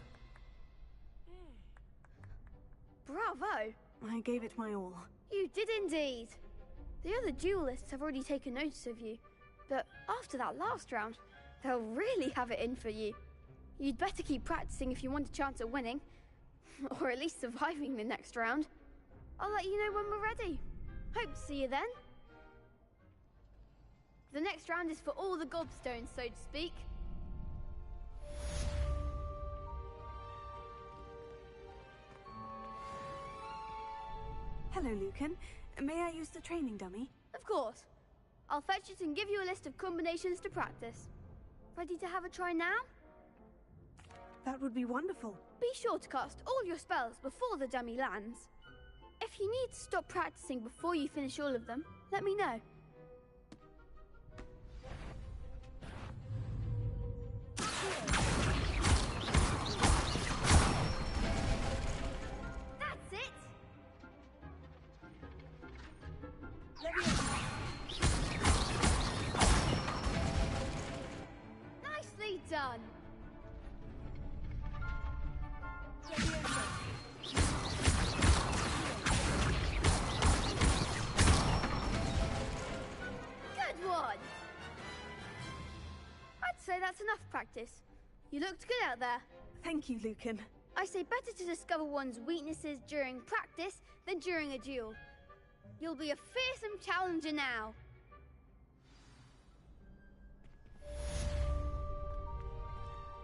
Bravo! I gave it my all. You did indeed. The other duelists have already taken notice of you, but after that last round, they'll really have it in for you. You'd better keep practicing if you want a chance at winning, or at least surviving the next round. I'll let you know when we're ready. Hope to see you then. The next round is for all the gobstones, so to speak. Hello, Lucan. May I use the training dummy? Of course. I'll fetch it and give you a list of combinations to practice. Ready to have a try now? That would be wonderful. Be sure to cast all your spells before the dummy lands. If you need to stop practicing before you finish all of them, let me know. That's it! Nicely done! Good one! I'd say that's enough practice. You looked good out there. Thank you, Lucan. I say better to discover one's weaknesses during practice than during a duel. You'll be a fearsome challenger now.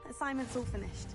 Assignment's all finished.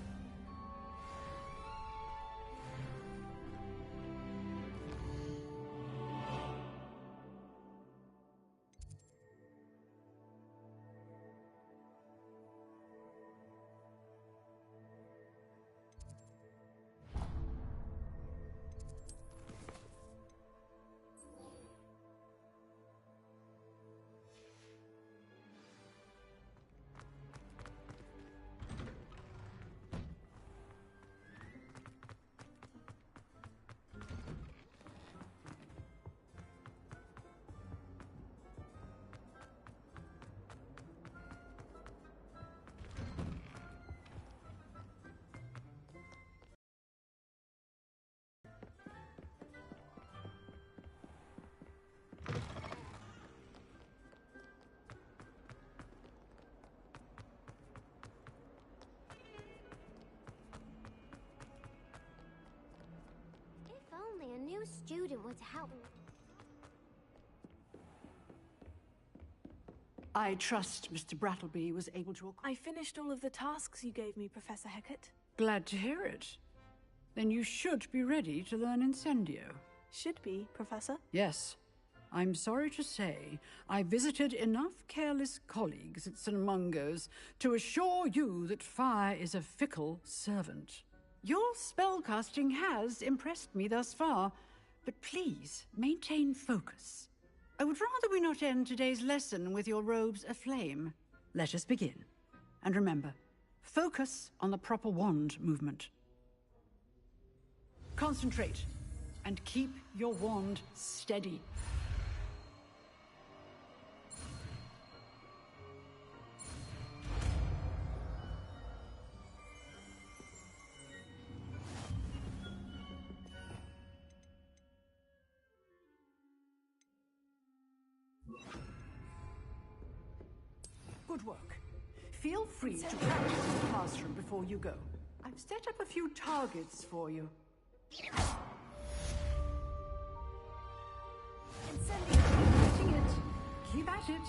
a student were to help me. I trust Mr. Brattleby was able to... I finished all of the tasks you gave me, Professor Hecat. Glad to hear it. Then you should be ready to learn Incendio. Should be, Professor? Yes. I'm sorry to say, I visited enough careless colleagues at St. Mungo's to assure you that fire is a fickle servant. Your spellcasting has impressed me thus far, but please maintain focus. I would rather we not end today's lesson with your robes aflame. Let us begin. And remember, focus on the proper wand movement. Concentrate, and keep your wand steady. Good work. Feel free to practice in the classroom before you go. I've set up a few targets for you. Incendio. Keep at it,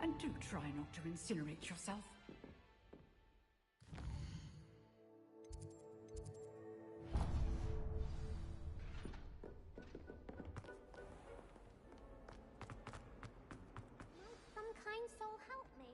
and do try not to incinerate yourself. Might some kind soul help me?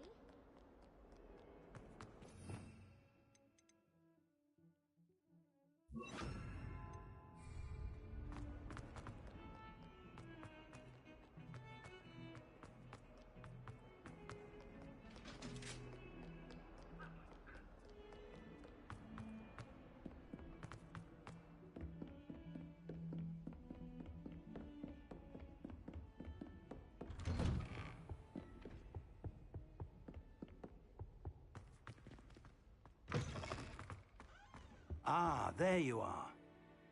Ah, there you are.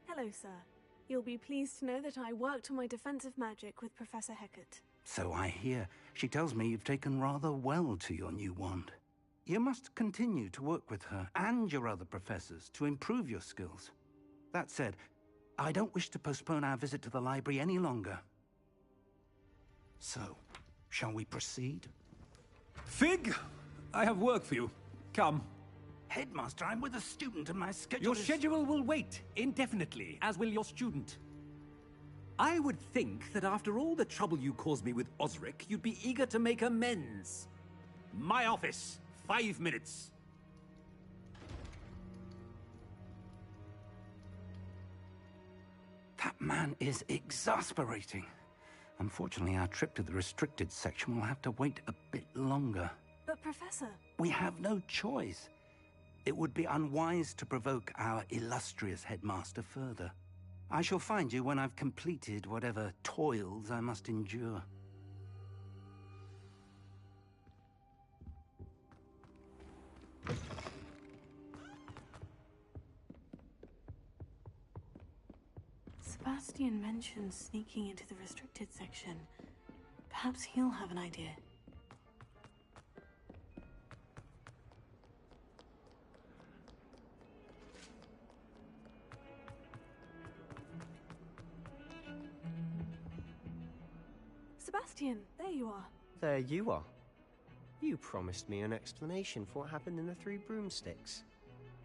Hello, sir. You'll be pleased to know that I worked on my defensive magic with Professor Hecat. So I hear. She tells me you've taken rather well to your new wand. You must continue to work with her and your other professors to improve your skills. That said, I don't wish to postpone our visit to the library any longer. So, shall we proceed? Fig! I have work for you. Come. Headmaster, I'm with a student and my schedule Your schedule will wait indefinitely, as will your student. I would think that after all the trouble you caused me with Osric, you'd be eager to make amends. My office, 5 minutes. That man is exasperating. Unfortunately, our trip to the restricted section will have to wait a bit longer. But, Professor... We have no choice. It would be unwise to provoke our illustrious headmaster further. I shall find you when I've completed whatever toils I must endure. Sebastian mentioned sneaking into the restricted section. Perhaps he'll have an idea. Sebastian, there you are. There you are. You promised me an explanation for what happened in the Three Broomsticks.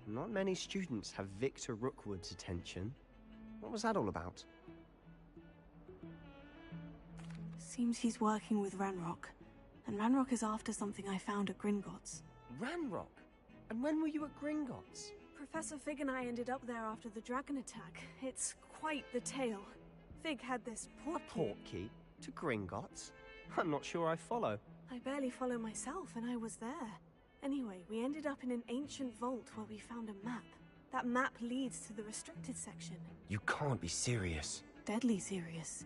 Not many students have Victor Rookwood's attention. What was that all about? Seems he's working with Ranrock. And Ranrock is after something I found at Gringotts. Ranrock? And when were you at Gringotts? Professor Fig and I ended up there after the dragon attack. It's quite the tale. Fig had this portkey. A portkey? To Gringotts? I'm not sure I follow. I barely follow myself, and I was there. Anyway, we ended up in an ancient vault where we found a map. That map leads to the restricted section. You can't be serious. Deadly serious.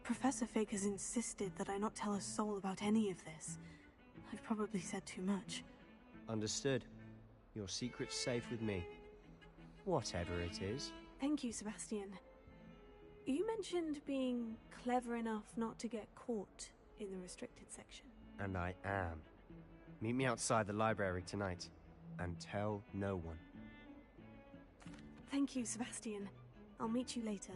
Professor Fig has insisted that I not tell a soul about any of this. I've probably said too much. Understood. Your secret's safe with me. Whatever it is. Thank you, Sebastian. You mentioned being clever enough not to get caught in the restricted section. And I am. Meet me outside the library tonight. And tell no one. Thank you, Sebastian. I'll meet you later.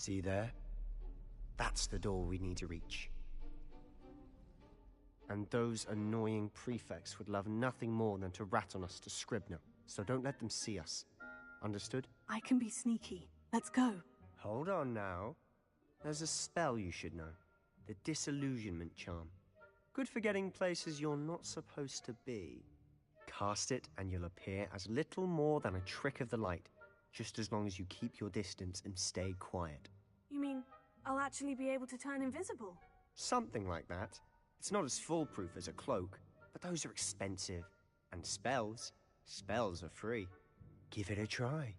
See there? That's the door we need to reach. And those annoying prefects would love nothing more than to rat on us to Scribner, so don't let them see us. Understood? I can be sneaky. Let's go. Hold on now. There's a spell you should know. The Disillusionment Charm. Good for getting places you're not supposed to be. Cast it and you'll appear as little more than a trick of the light, just as long as you keep your distance and stay quiet. You mean I'll actually be able to turn invisible? Something like that. It's not as foolproof as a cloak, but those are expensive. And spells are free. Give it a try.